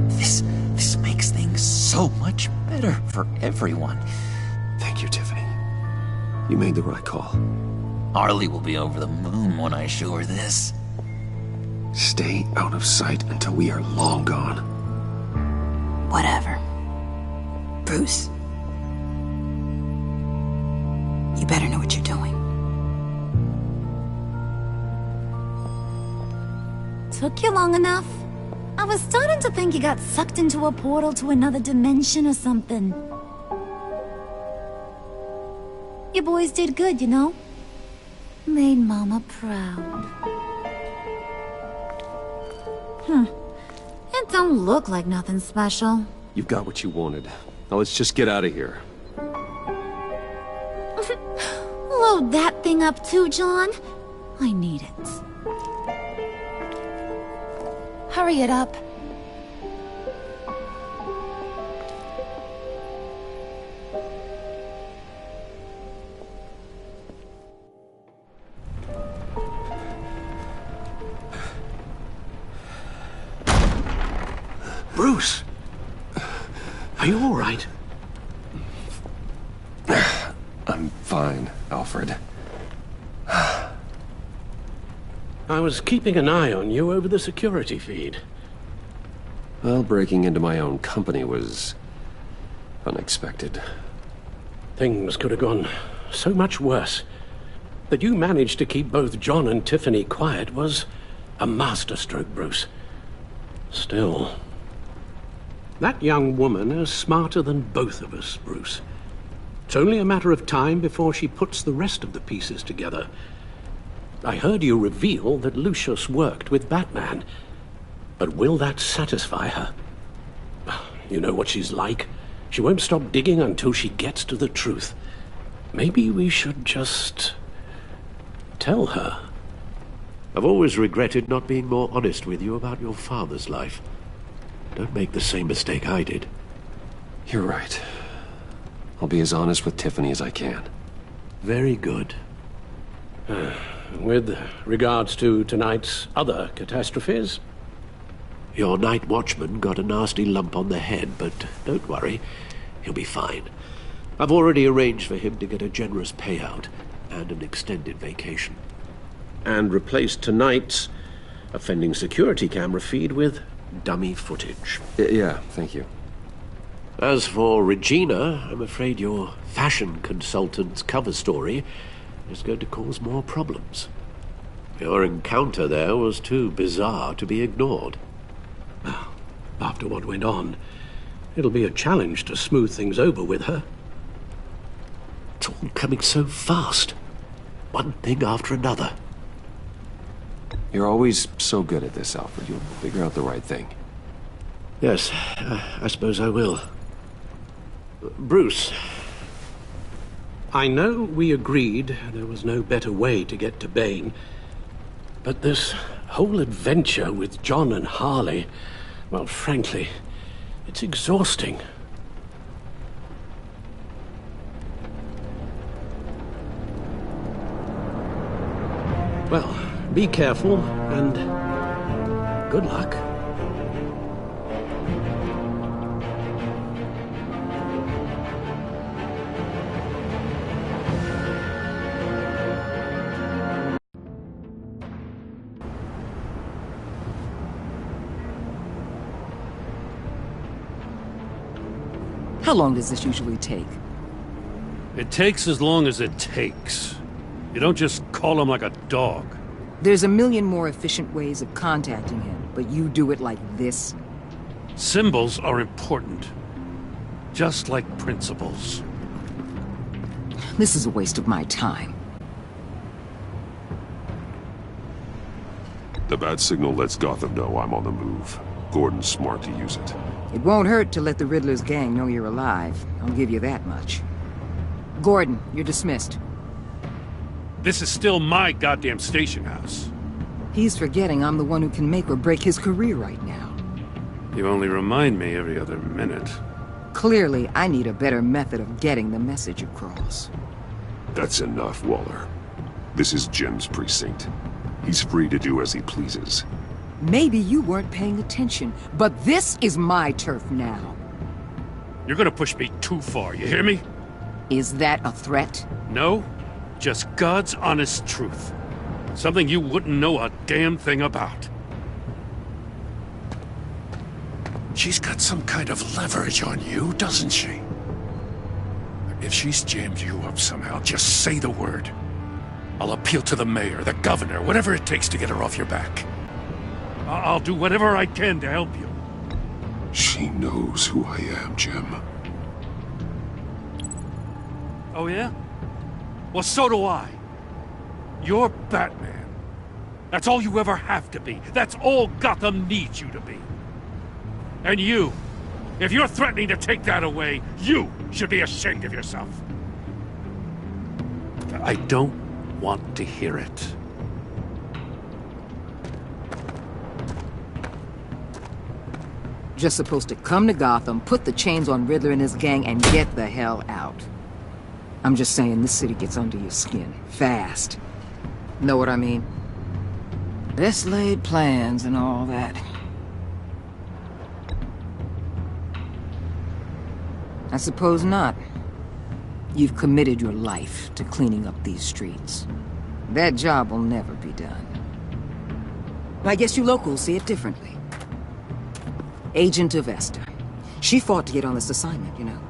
This makes things so much better for everyone. Thank you, Tiffany. You made the right call. Harley will be over the moon when I show her this. Stay out of sight until we are long gone. Whatever. Bruce. You better know what you're doing. Took you long enough? I was starting to think you got sucked into a portal to another dimension or something. You boys did good, you know? Made Mama proud. It don't look like nothing special. You've got what you wanted. Now let's just get out of here. Load that thing up too, John. I need it. Hurry it up. Bruce! Are you all right? I'm fine, Alfred. I was keeping an eye on you over the security feed. Well, breaking into my own company was unexpected. Things could have gone so much worse. That you managed to keep both John and Tiffany quiet was a masterstroke, Bruce. Still, that young woman is smarter than both of us, Bruce. It's only a matter of time before she puts the rest of the pieces together. I heard you reveal that Lucius worked with Batman. But will that satisfy her? You know what she's like. She won't stop digging until she gets to the truth. Maybe we should just tell her. I've always regretted not being more honest with you about your father's life. Don't make the same mistake I did. You're right. I'll be as honest with Tiffany as I can. Very good. With regards to tonight's other catastrophes, your night watchman got a nasty lump on the head, but don't worry, he'll be fine. I've already arranged for him to get a generous payout and an extended vacation. And replaced tonight's offending security camera feed with dummy footage. Yeah, thank you. As for Regina, I'm afraid your fashion consultant's cover story is going to cause more problems. Your encounter there was too bizarre to be ignored. Well, after what went on, it'll be a challenge to smooth things over with her. It's all coming so fast. One thing after another. You're always so good at this, Alfred. You'll figure out the right thing. Yes, I suppose I will. Bruce, I know we agreed there was no better way to get to Bane, but this whole adventure with John and Harley, well, frankly, it's exhausting. Well, be careful, and good luck. How long does this usually take? It takes as long as it takes. You don't just call him like a dog. There's a million more efficient ways of contacting him, but you do it like this? Symbols are important. Just like principles. This is a waste of my time. The bat signal lets Gotham know I'm on the move. Gordon's smart to use it. It won't hurt to let the Riddler's gang know you're alive. I'll give you that much. Gordon, you're dismissed. This is still my goddamn station house. He's forgetting I'm the one who can make or break his career right now. You only remind me every other minute. Clearly, I need a better method of getting the message across. That's enough, Waller. This is Jim's precinct. He's free to do as he pleases. Maybe you weren't paying attention, but this is my turf now. You're gonna push me too far, you hear me? Is that a threat? No, just God's honest truth. Something you wouldn't know a damn thing about. She's got some kind of leverage on you, doesn't she? If she's jammed you up somehow, just say the word. I'll appeal to the mayor, the governor, whatever it takes to get her off your back. I'll do whatever I can to help you. She knows who I am, Jim. Oh, yeah? Well, so do I. You're Batman. That's all you ever have to be. That's all Gotham needs you to be. And you, if you're threatening to take that away, you should be ashamed of yourself. I don't want to hear it. Just supposed to come to Gotham, put the chains on Riddler and his gang, and get the hell out. I'm just saying, this city gets under your skin. Fast. Know what I mean? Best laid plans and all that. I suppose not. You've committed your life to cleaning up these streets. That job will never be done. I guess you locals see it differently. Agent Avesta. She fought to get on this assignment, you know.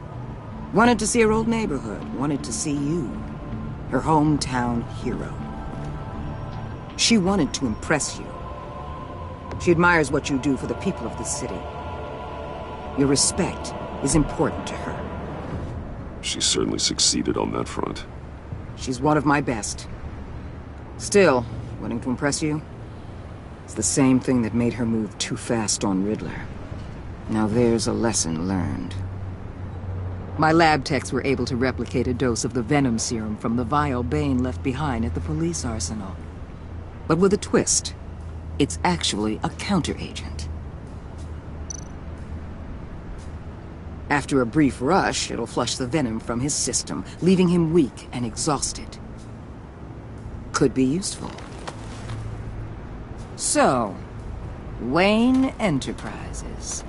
Wanted to see her old neighborhood. Wanted to see you. Her hometown hero. She wanted to impress you. She admires what you do for the people of the city. Your respect is important to her. She certainly succeeded on that front. She's one of my best. Still, wanting to impress you? It's the same thing that made her move too fast on Riddler. Now there's a lesson learned. My lab techs were able to replicate a dose of the venom serum from the vial Bane left behind at the police arsenal. But with a twist. It's actually a counter-agent. After a brief rush, it'll flush the venom from his system, leaving him weak and exhausted. Could be useful. So, Wayne Enterprises.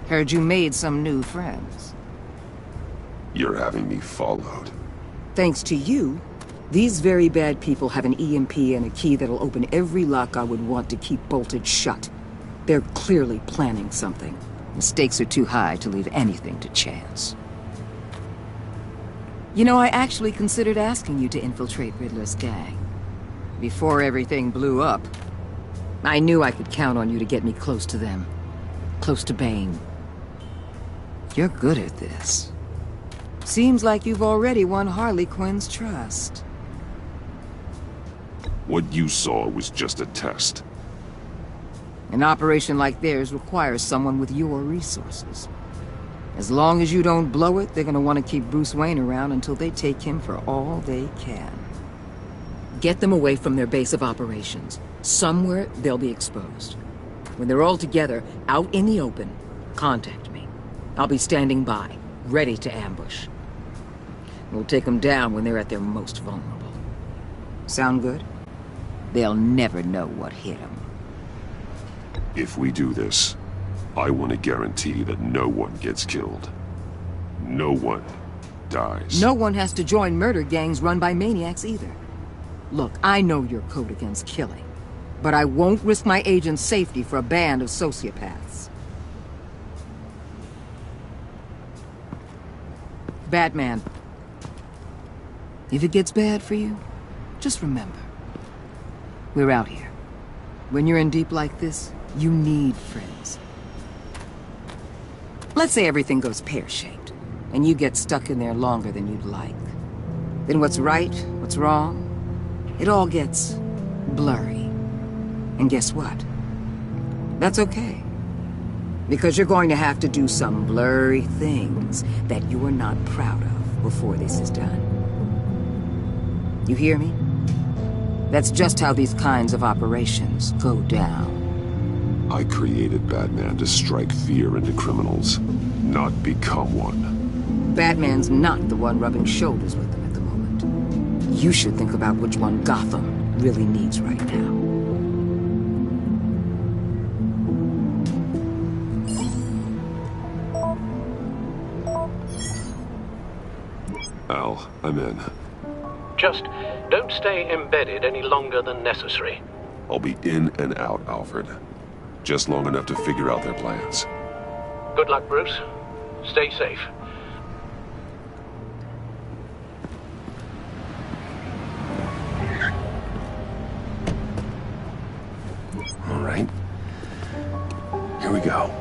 Heard you made some new friends. You're having me followed. Thanks to you, these very bad people have an EMP and a key that'll open every lock I would want to keep bolted shut. They're clearly planning something. The stakes are too high to leave anything to chance. You know, I actually considered asking you to infiltrate Riddler's gang. Before everything blew up, I knew I could count on you to get me close to them. Close to Bane. You're good at this. Seems like you've already won Harley Quinn's trust. What you saw was just a test. An operation like theirs requires someone with your resources. As long as you don't blow it, they're gonna want to keep Bruce Wayne around until they take him for all they can. Get them away from their base of operations. Somewhere they'll be exposed. When they're all together, out in the open, contact me. I'll be standing by, ready to ambush. We'll take them down when they're at their most vulnerable. Sound good? They'll never know what hit them. If we do this, I want to guarantee that no one gets killed. No one dies. No one has to join murder gangs run by maniacs either. Look, I know your code against killing, but I won't risk my agent's safety for a band of sociopaths. Batman, if it gets bad for you, just remember, we're out here. When you're in deep like this, you need friends. Let's say everything goes pear-shaped, and you get stuck in there longer than you'd like. Then what's right, what's wrong, it all gets blurry. And guess what? That's okay. Because you're going to have to do some blurry things that you're not proud of before this is done. You hear me? That's just how these kinds of operations go down. I created Batman to strike fear into criminals, not become one. Batman's not the one rubbing shoulders with them at the moment. You should think about which one Gotham really needs right now. Al, I'm in. Just don't stay embedded any longer than necessary. I'll be in and out, Alfred. Just long enough to figure out their plans. Good luck, Bruce. Stay safe. All right. Here we go.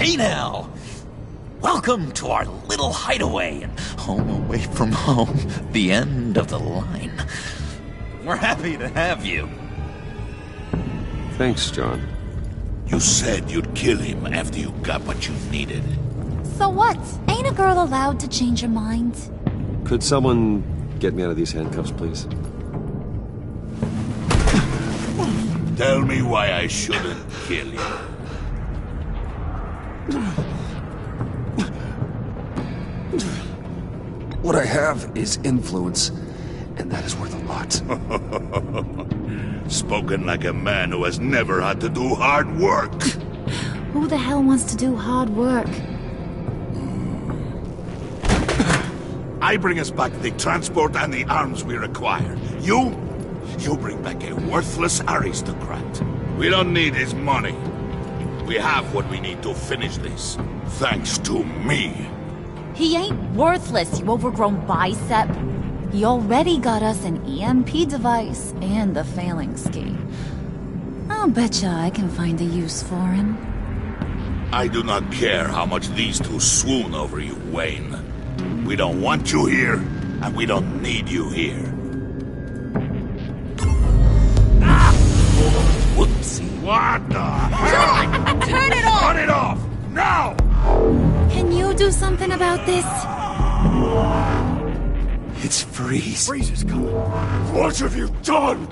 Hey now! Welcome to our little hideaway and home away from home, the end of the line. We're happy to have you. Thanks, John. You said you'd kill him after you got what you needed. So what? Ain't a girl allowed to change her mind? Could someone get me out of these handcuffs, please? Tell me why I shouldn't kill you. What I have is influence, and that is worth a lot. Spoken like a man who has never had to do hard work. Who the hell wants to do hard work? I bring us back the transport and the arms we require. You bring back a worthless aristocrat. We don't need his money. We have what we need to finish this, thanks to me. He ain't worthless, you overgrown bicep. He already got us an EMP device and the failing ski. I'll betcha I can find a use for him. I do not care how much these two swoon over you, Wayne. We don't want you here, and we don't need you here. Whoopsie. What the hell? Turn it off! Turn it off! Now! Can you do something about this? It's Freeze. Freeze is coming. What have you done?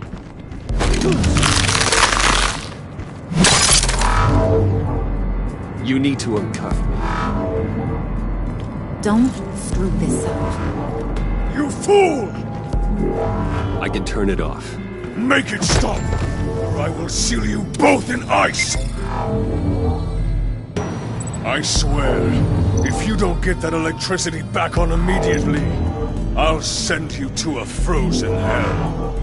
You need to uncuff me. Don't screw this up. You fool! I can turn it off. Make it stop, or I will seal you both in ice! I swear, if you don't get that electricity back on immediately, I'll send you to a frozen hell.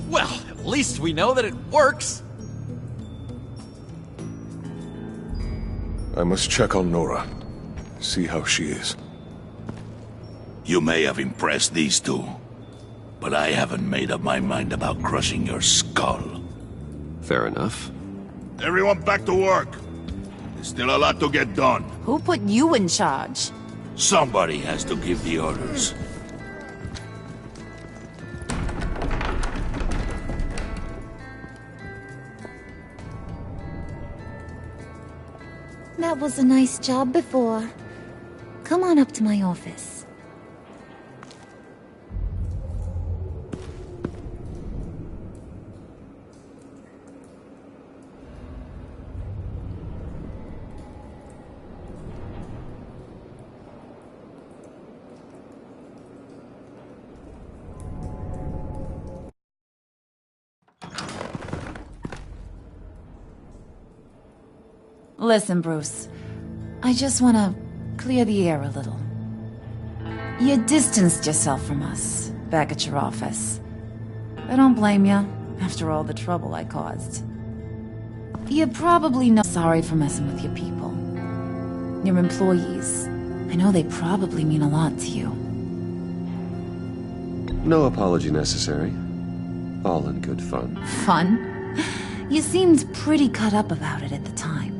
Well, at least we know that it works. I must check on Nora. See how she is. You may have impressed these two, but I haven't made up my mind about crushing your skull. Fair enough. Everyone back to work. There's still a lot to get done. Who put you in charge? Somebody has to give the orders. That was a nice job before. Come on up to my office. Listen, Bruce. I just want to clear the air a little. You distanced yourself from us back at your office. I don't blame you, after all the trouble I caused. You're probably not sorry for messing with your people. Your employees. I know they probably mean a lot to you. No apology necessary. All in good fun. Fun? You seemed pretty cut up about it at the time.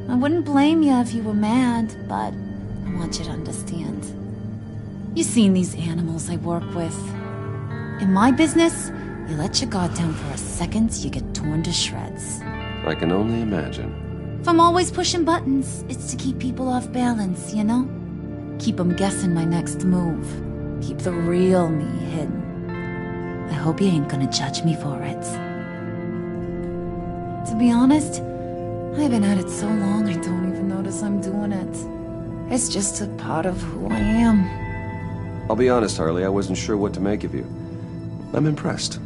I wouldn't blame you if you were mad, but I want you to understand. You've seen these animals I work with. In my business, you let your guard down for a second, you get torn to shreds. I can only imagine. If I'm always pushing buttons, it's to keep people off balance, you know? Keep them guessing my next move. Keep the real me hidden. I hope you ain't gonna judge me for it. To be honest, I've been at it so long I don't even notice I'm doing it. It's just a part of who I am. I'll be honest, Harley, I wasn't sure what to make of you. I'm impressed.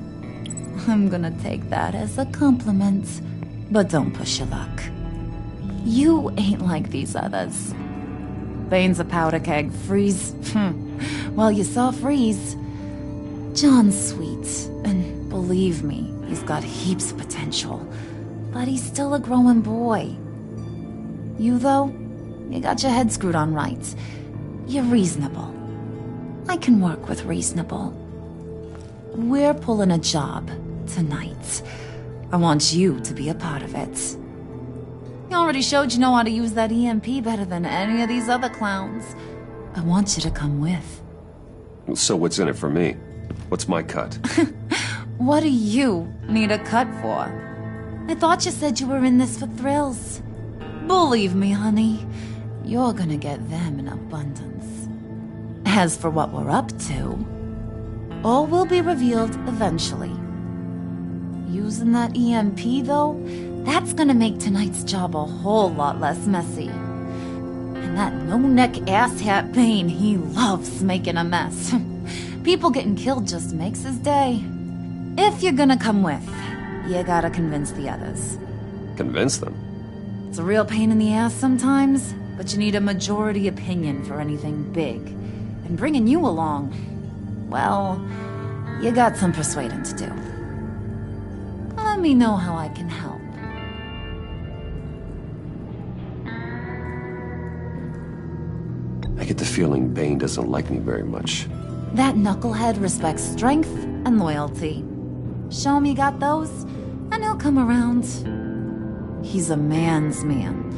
I'm gonna take that as a compliment. But don't push your luck. You ain't like these others. Bane's a powder keg. Freeze. Well, you saw Freeze. John's sweet, and believe me, he's got heaps of potential. But he's still a growing boy. You, though, you got your head screwed on right. You're reasonable. I can work with reasonable. We're pulling a job tonight. I want you to be a part of it. You already showed you know how to use that EMP better than any of these other clowns. I want you to come with. So what's in it for me? What's my cut? What do you need a cut for? I thought you said you were in this for thrills. Believe me, honey, you're gonna get them in abundance. As for what we're up to, all will be revealed eventually. Using that EMP, though, that's gonna make tonight's job a whole lot less messy. And that no-neck asshat Bane, he loves making a mess. People getting killed just makes his day. If you're gonna come with, you gotta convince the others. Convince them? It's a real pain in the ass sometimes, but you need a majority opinion for anything big. And bringing you along, well, you got some persuading to do. Let me know how I can help. I get the feeling Bane doesn't like me very much. That knucklehead respects strength and loyalty. Show him you got those, and he'll come around. He's a man's man.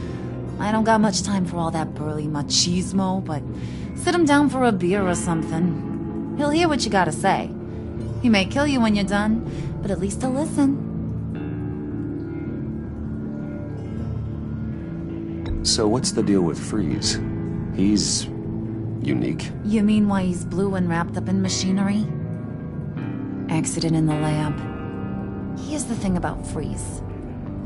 I don't got much time for all that burly machismo, but sit him down for a beer or something. He'll hear what you gotta say. He may kill you when you're done, but at least he'll listen. So what's the deal with Freeze? He's unique. You mean why he's blue and wrapped up in machinery? Accident in the lab. Here's the thing about Freeze.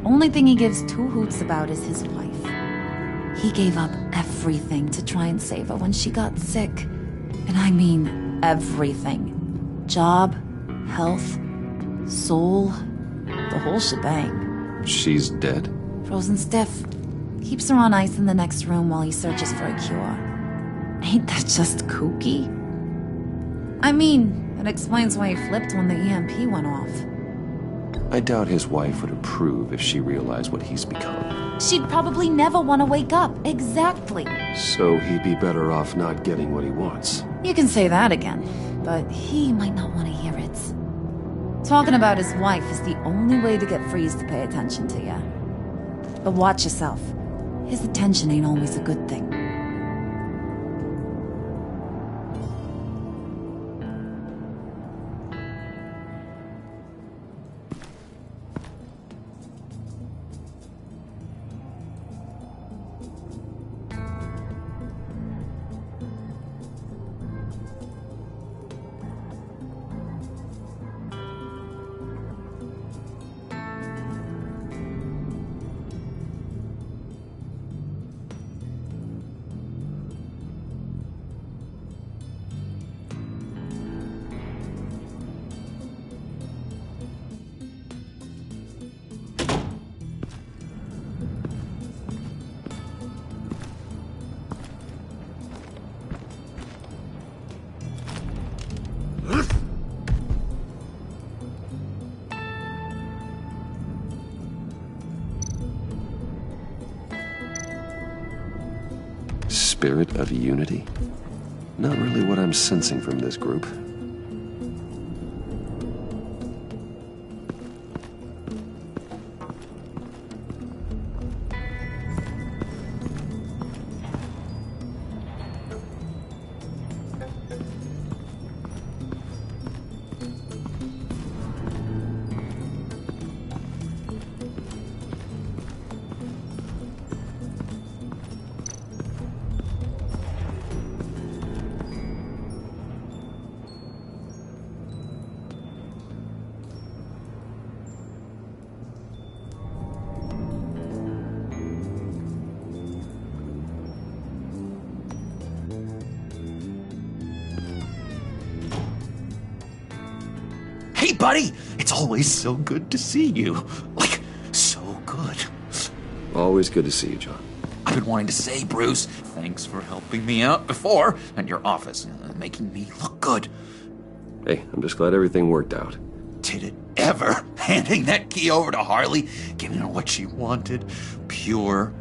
Only thing he gives two hoots about is his wife. He gave up everything to try and save her when she got sick. And I mean everything. Job, health, soul, the whole shebang. She's dead? Frozen stiff. Keeps her on ice in the next room while he searches for a cure. Ain't that just kooky? I mean, it explains why he flipped when the EMP went off. I doubt his wife would approve if she realized what he's become. She'd probably never want to wake up. Exactly. So he'd be better off not getting what he wants. You can say that again, but he might not want to hear it. Talking about his wife is the only way to get Freeze to pay attention to you. But watch yourself. His attention ain't always a good thing. Spirit of unity? Not really what I'm sensing from this group. Hey, buddy! It's always so good to see you. Like, so good. Always good to see you, John. I've been wanting to say, Bruce, thanks for helping me out before at your office, making me look good. Hey, I'm just glad everything worked out. Did it ever? Handing that key over to Harley, giving her what she wanted. Pure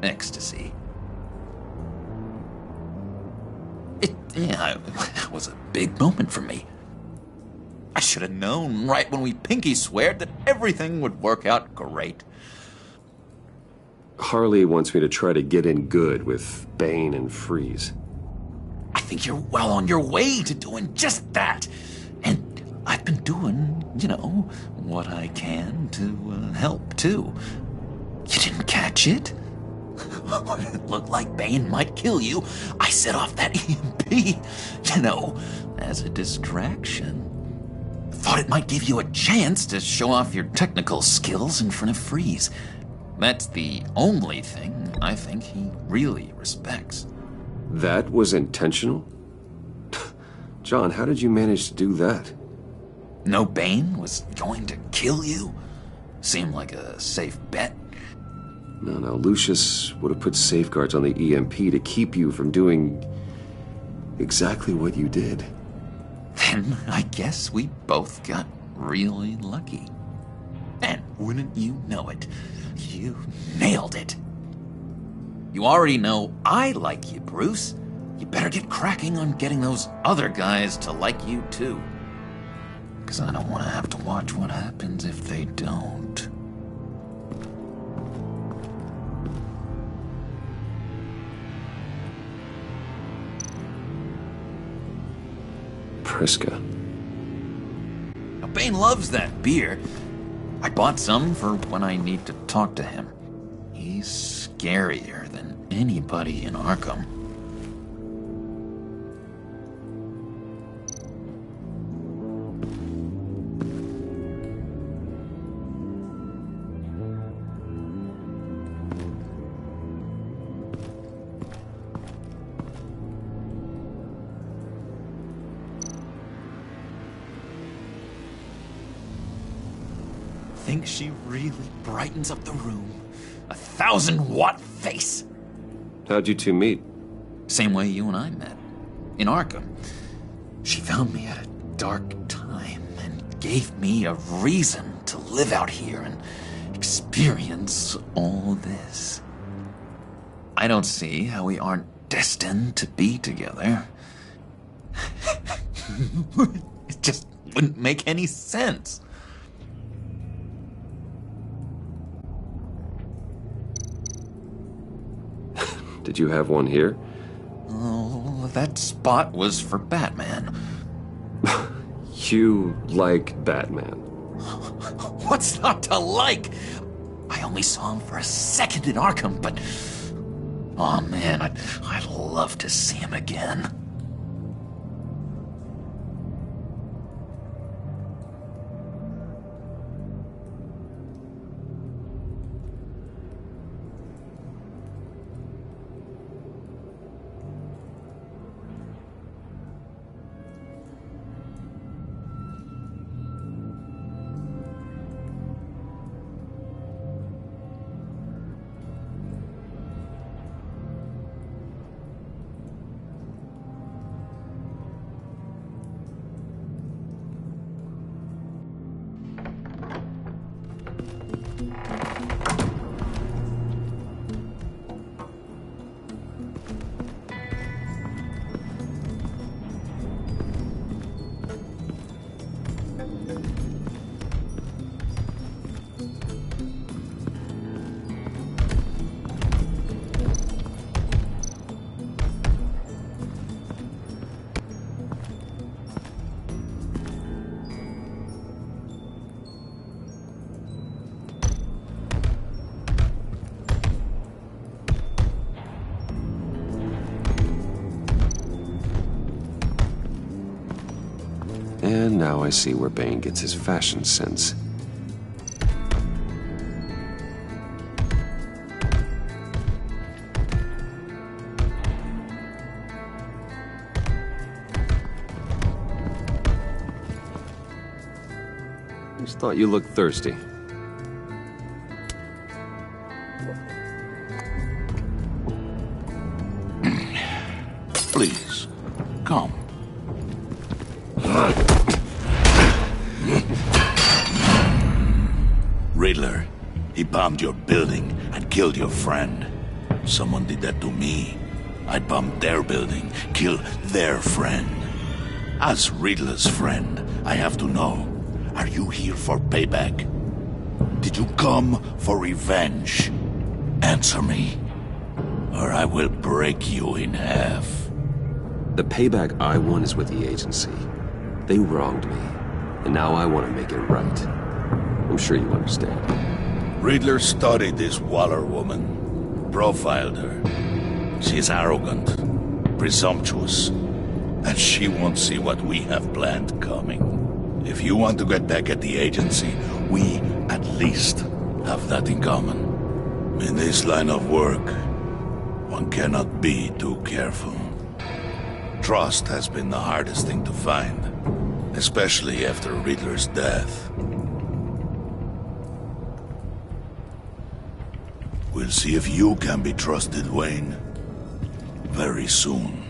ecstasy. It was a big moment for me. I should have known right when we pinky sweared that everything would work out great. Harley wants me to try to get in good with Bane and Freeze. I think you're well on your way to doing just that. And I've been doing, what I can to help, too. You didn't catch it? It looked like Bane might kill you. I set off that EMP, as a distraction. Thought it might give you a chance to show off your technical skills in front of Freeze. That's the only thing I think he really respects. That was intentional? John, how did you manage to do that? No Bane was going to kill you? Seemed like a safe bet. No, Lucius would have put safeguards on the EMP to keep you from doing exactly what you did. Then I guess we both got really lucky. And wouldn't you know it, you nailed it. You already know I like you, Bruce. You better get cracking on getting those other guys to like you, too. Because I don't want to have to watch what happens if they don't. Priska. Now, Bane loves that beer. I bought some for when I need to talk to him. He's scarier than anybody in Arkham. Think she really brightens up the room. 1,000-watt face. How'd you two meet? Same way you and I met. In Arkham. She found me at a dark time and gave me a reason to live out here and experience all this. I don't see how we aren't destined to be together. It just wouldn't make any sense. Did you have one here? Oh, that spot was for Batman. You like Batman? What's not to like? I only saw him for a second in Arkham, but... oh man, I'd love to see him again. And now I see where Bane gets his fashion sense. Just thought you looked thirsty. Please, come. Riddler, he bombed your building and killed your friend. Someone did that to me. I'd bomb their building, kill their friend. As Riddler's friend, I have to know, are you here for payback? Did you come for revenge? Answer me, or I will break you in half. The payback I want is with the agency. They wronged me, and now I want to make it right. I'm sure you understand. Riddler studied this Waller woman, profiled her. She is arrogant, presumptuous, and she won't see what we have planned coming. If you want to get back at the agency, we at least have that in common. In this line of work, one cannot be too careful. Trust has been the hardest thing to find, especially after Riddler's death. We'll see if you can be trusted, Wayne. Very soon.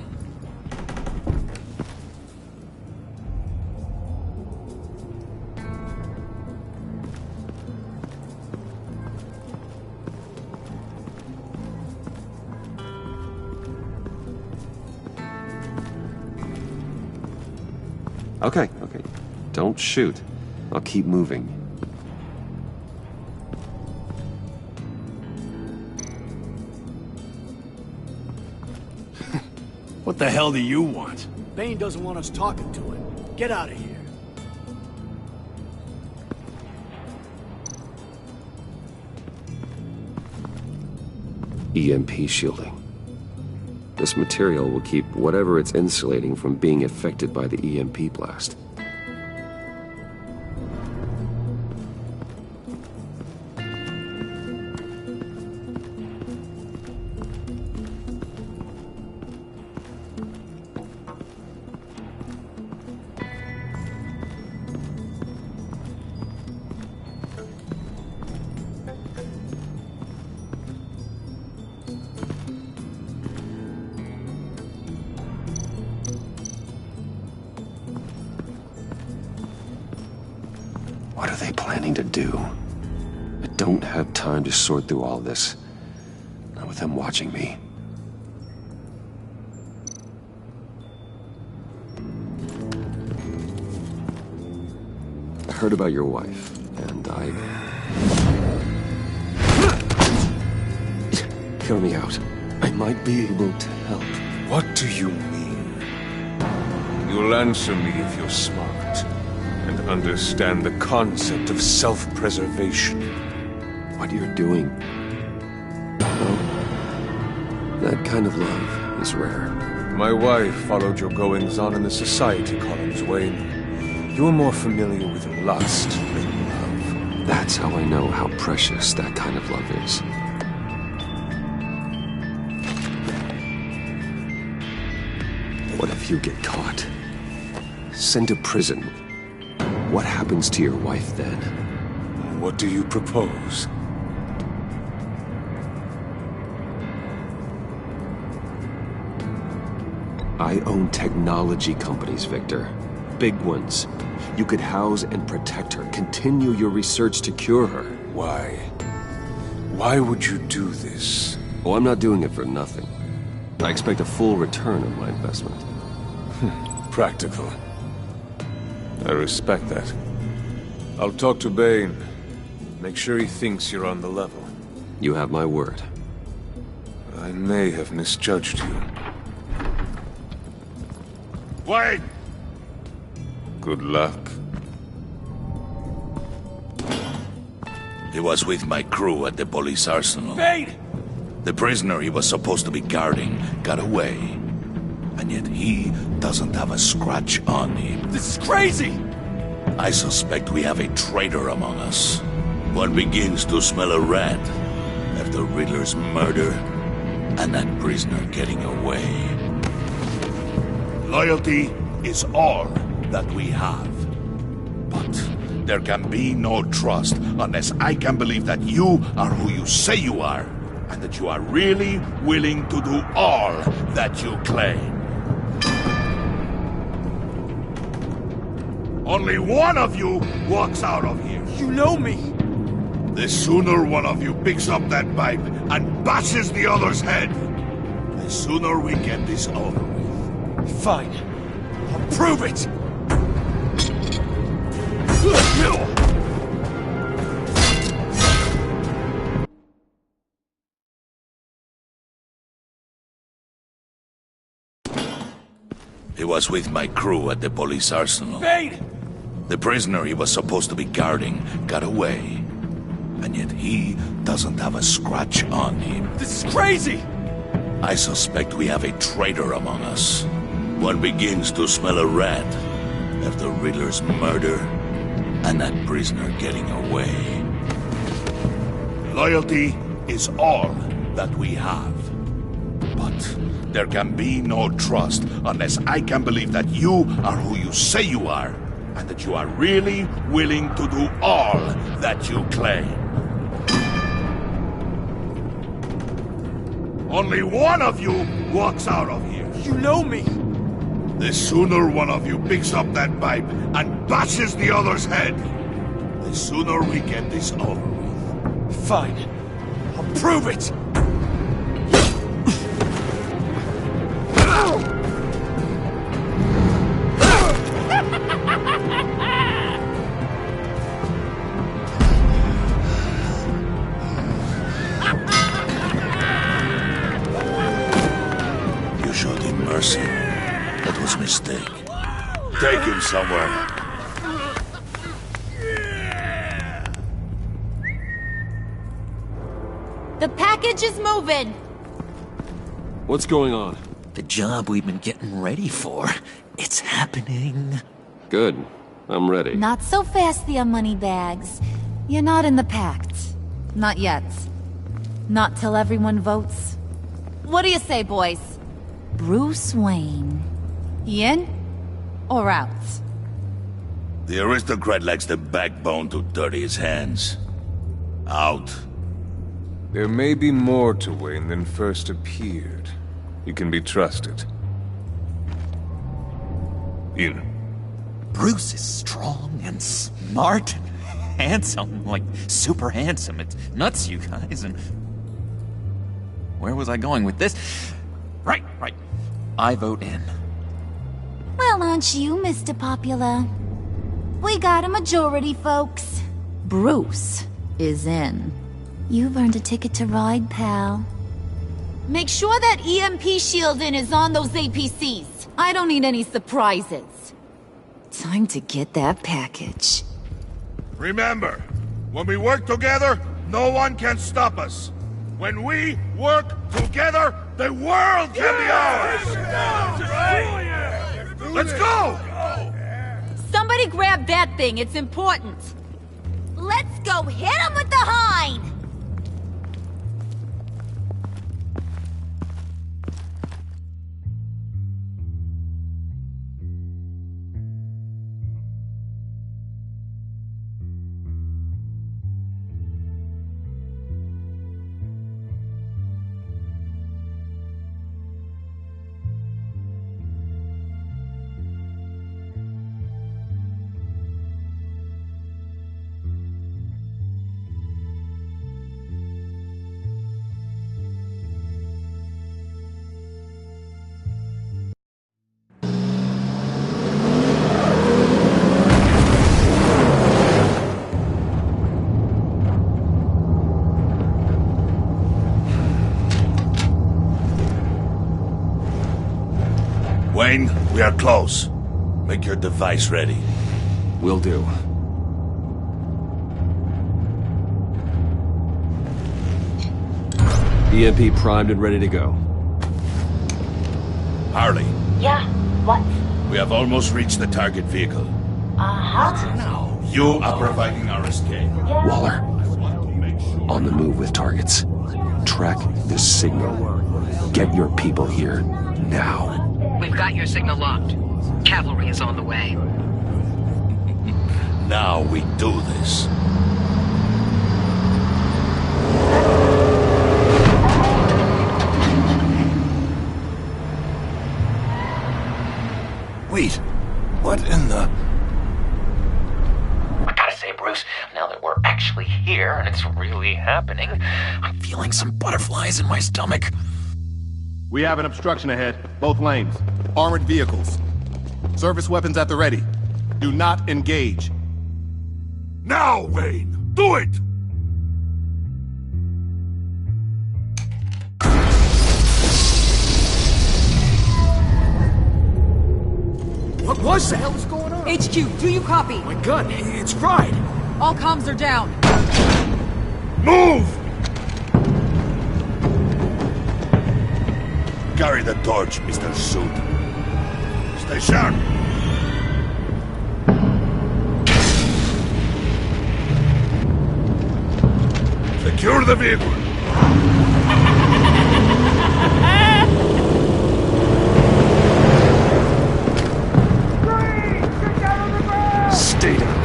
Okay. Don't shoot. I'll keep moving. What the hell do you want? Bane doesn't want us talking to him. Get out of here. EMP shielding. This material will keep whatever it's insulating from being affected by the EMP blast. What are they planning to do? I don't have time to sort through all this. Not with them watching me. I heard about your wife, and Hear me out. I might be able to help. What do you mean? You'll answer me if you're smart and understand the concept of self-preservation. What you're doing. Well, that kind of love is rare. My wife followed your goings-on in the society columns, Wayne. You're more familiar with lust than love. That's how I know how precious that kind of love is. What if you get caught? Sent to prison? What happens to your wife then? What do you propose? I own technology companies, Victor. Big ones. You could house and protect her, continue your research to cure her. Why? Why would you do this? Oh, I'm not doing it for nothing. I expect a full return on my investment. Practical. I respect that. I'll talk to Bane. Make sure he thinks you're on the level. You have my word. I may have misjudged you. Wait! Good luck. He was with my crew at the police arsenal. Bane! The prisoner he was supposed to be guarding got away. And yet he doesn't have a scratch on him. This is crazy! I suspect we have a traitor among us. One begins to smell a rat after Riddler's murder and that prisoner getting away. Loyalty is all that we have. But there can be no trust unless I can believe that you are who you say you are, and that you are really willing to do all that you claim. Only one of you walks out of here. You know me. The sooner one of you picks up that pipe and bashes the other's head, the sooner we get this over with. Fine. I'll prove it! He was with my crew at the police arsenal. Vade! The prisoner he was supposed to be guarding got away. And yet he doesn't have a scratch on him. This is crazy! I suspect we have a traitor among us. One begins to smell a rat after Riddler's murder and that prisoner getting away. Loyalty is all that we have. But there can be no trust unless I can believe that you are who you say you are, and that you are really willing to do all that you claim. Only one of you walks out of here. You know me. The sooner one of you picks up that pipe and bashes the other's head, the sooner we get this over with. Fine. I'll prove it! You showed him mercy. That was a mistake. Take him somewhere. The package is moving. What's going on? The job we've been getting ready for. It's happening. Good. I'm ready. Not so fast, the Moneybags. You're not in the pact. Not yet. Not till everyone votes. What do you say, boys? Bruce Wayne. In or out? The aristocrat lacks the backbone to dirty his hands. Out. There may be more to Wayne than first appeared. You can be trusted. In. Bruce is strong and smart and handsome, like super handsome. It's nuts, you guys, and... Where was I going with this? Right. I vote in. Well, aren't you, Mr. Popular? We got a majority, folks. Bruce is in. You've earned a ticket to ride, pal. Make sure that EMP shielding is on those APCs. I don't need any surprises. Time to get that package. Remember, when we work together, no one can stop us. When we work together, the world can be ours! Let's go! Somebody grab that thing, it's important. Let's go hit him with the hind! Wayne, we are close. Make your device ready. Will do. EMP primed and ready to go. Harley. Yeah, what? We have almost reached the target vehicle. Uh-huh. Now, you are providing our escape. Waller, on the move with targets. Track this signal. Get your people here now. We've got your signal locked. Cavalry is on the way. Now we do this. Wait, what in the... Bruce. Now that we're actually here and it's really happening, I'm feeling some butterflies in my stomach. We have an obstruction ahead, both lanes. Armored vehicles. Service weapons at the ready. Do not engage. Now, Wayne! Do it! What was that? What the hell is going on? HQ, do you copy? My gun, it's fried. All comms are down. Move! Carry the torch, Mr. Suit. Stay sharp. Secure the vehicle. Stay down.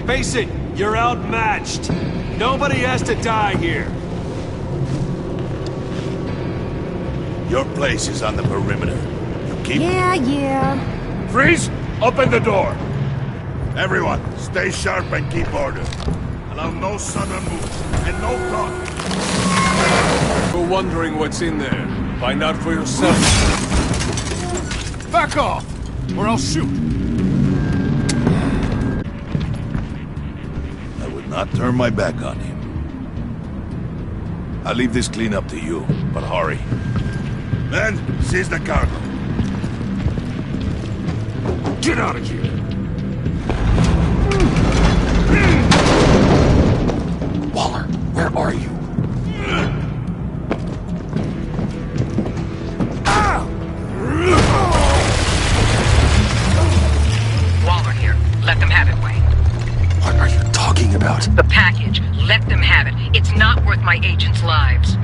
Face it, you're outmatched. Nobody has to die here. Your place is on the perimeter. You keep... Yeah. Freeze! Open the door! Everyone, stay sharp and keep order. Allow no sudden moves, and no talk. You're wondering what's in there. Find out for yourself. Back off, or I'll shoot. I would not turn my back on him. I'll leave this cleanup to you, but hurry. Men, seize the cargo. Get out of here. Waller, where are you? Waller here. Let them have it, Wayne. What are you talking about? The package. Let them have it. It's not worth my agents' lives.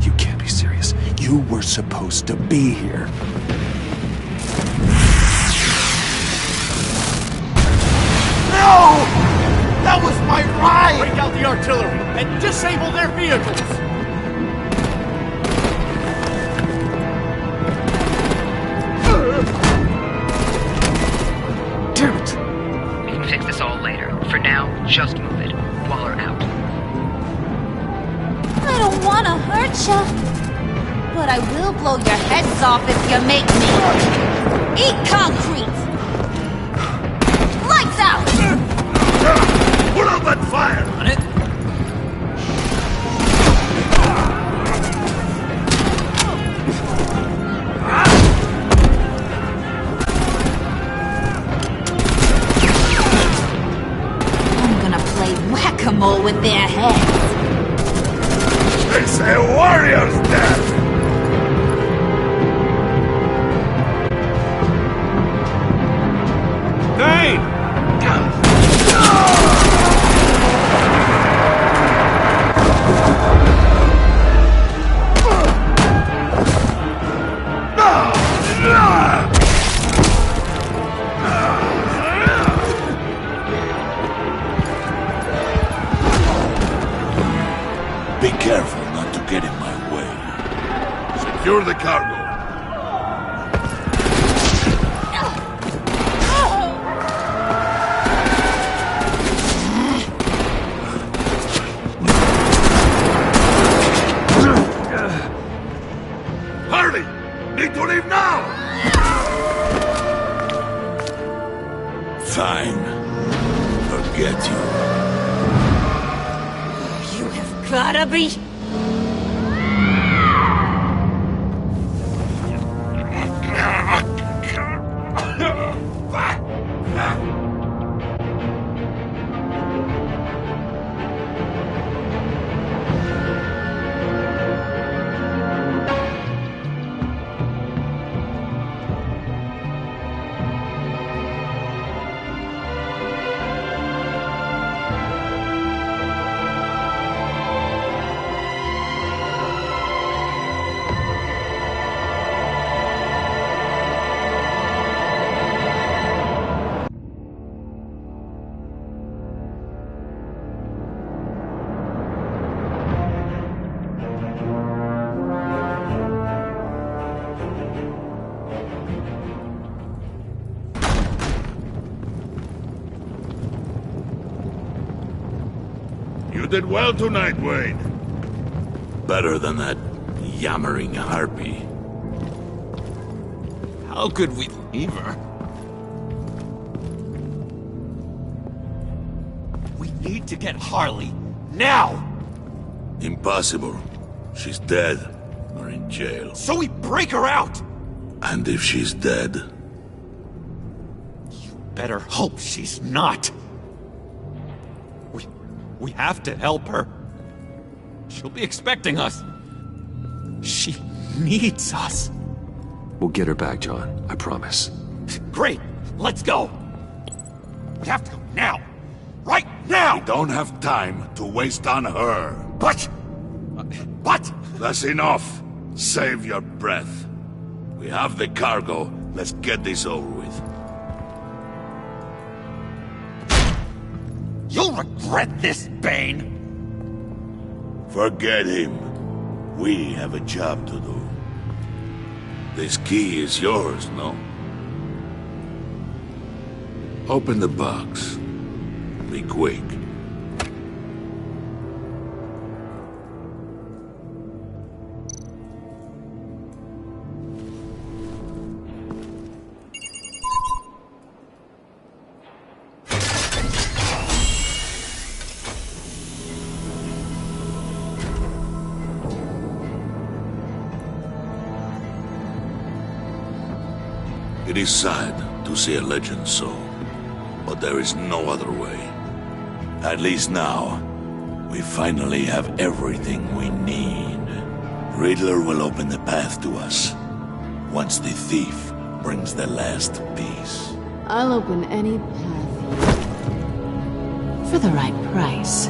You can't be serious. You were supposed to be here. No! That was my ride! Break out the artillery and disable their vehicles! Damn it! We can fix this all later. For now, just move it. Waller out. I don't want to hurt ya, but I will blow your heads off if you make me. Eat concrete! Lights out! Put out that fire! On it. I'm gonna play whack-a-mole with their heads. It's a warrior's death! Dane! Be careful not to get in my way. Secure the cargo. Hurry! Need to leave now! Fine. Forget you. You have gotta be... You did well tonight, Wayne. Better than that yammering harpy. How could we leave her? We need to get Harley, now! Impossible. She's dead, or in jail. So we break her out! And if she's dead? You better hope she's not. We have to help her. She'll be expecting us. She needs us. We'll get her back, John. I promise. Great. Let's go. We have to go now. Right now! We don't have time to waste on her. But... That's enough. Save your breath. We have the cargo. Let's get this over with. You'll regret this, Bane! Forget him. We have a job to do. This key is yours, no? Open the box. Be quick. It is sad to see a legend so, but there is no other way. At least now, we finally have everything we need. Riddler will open the path to us, once the thief brings the last piece. I'll open any path for the right price.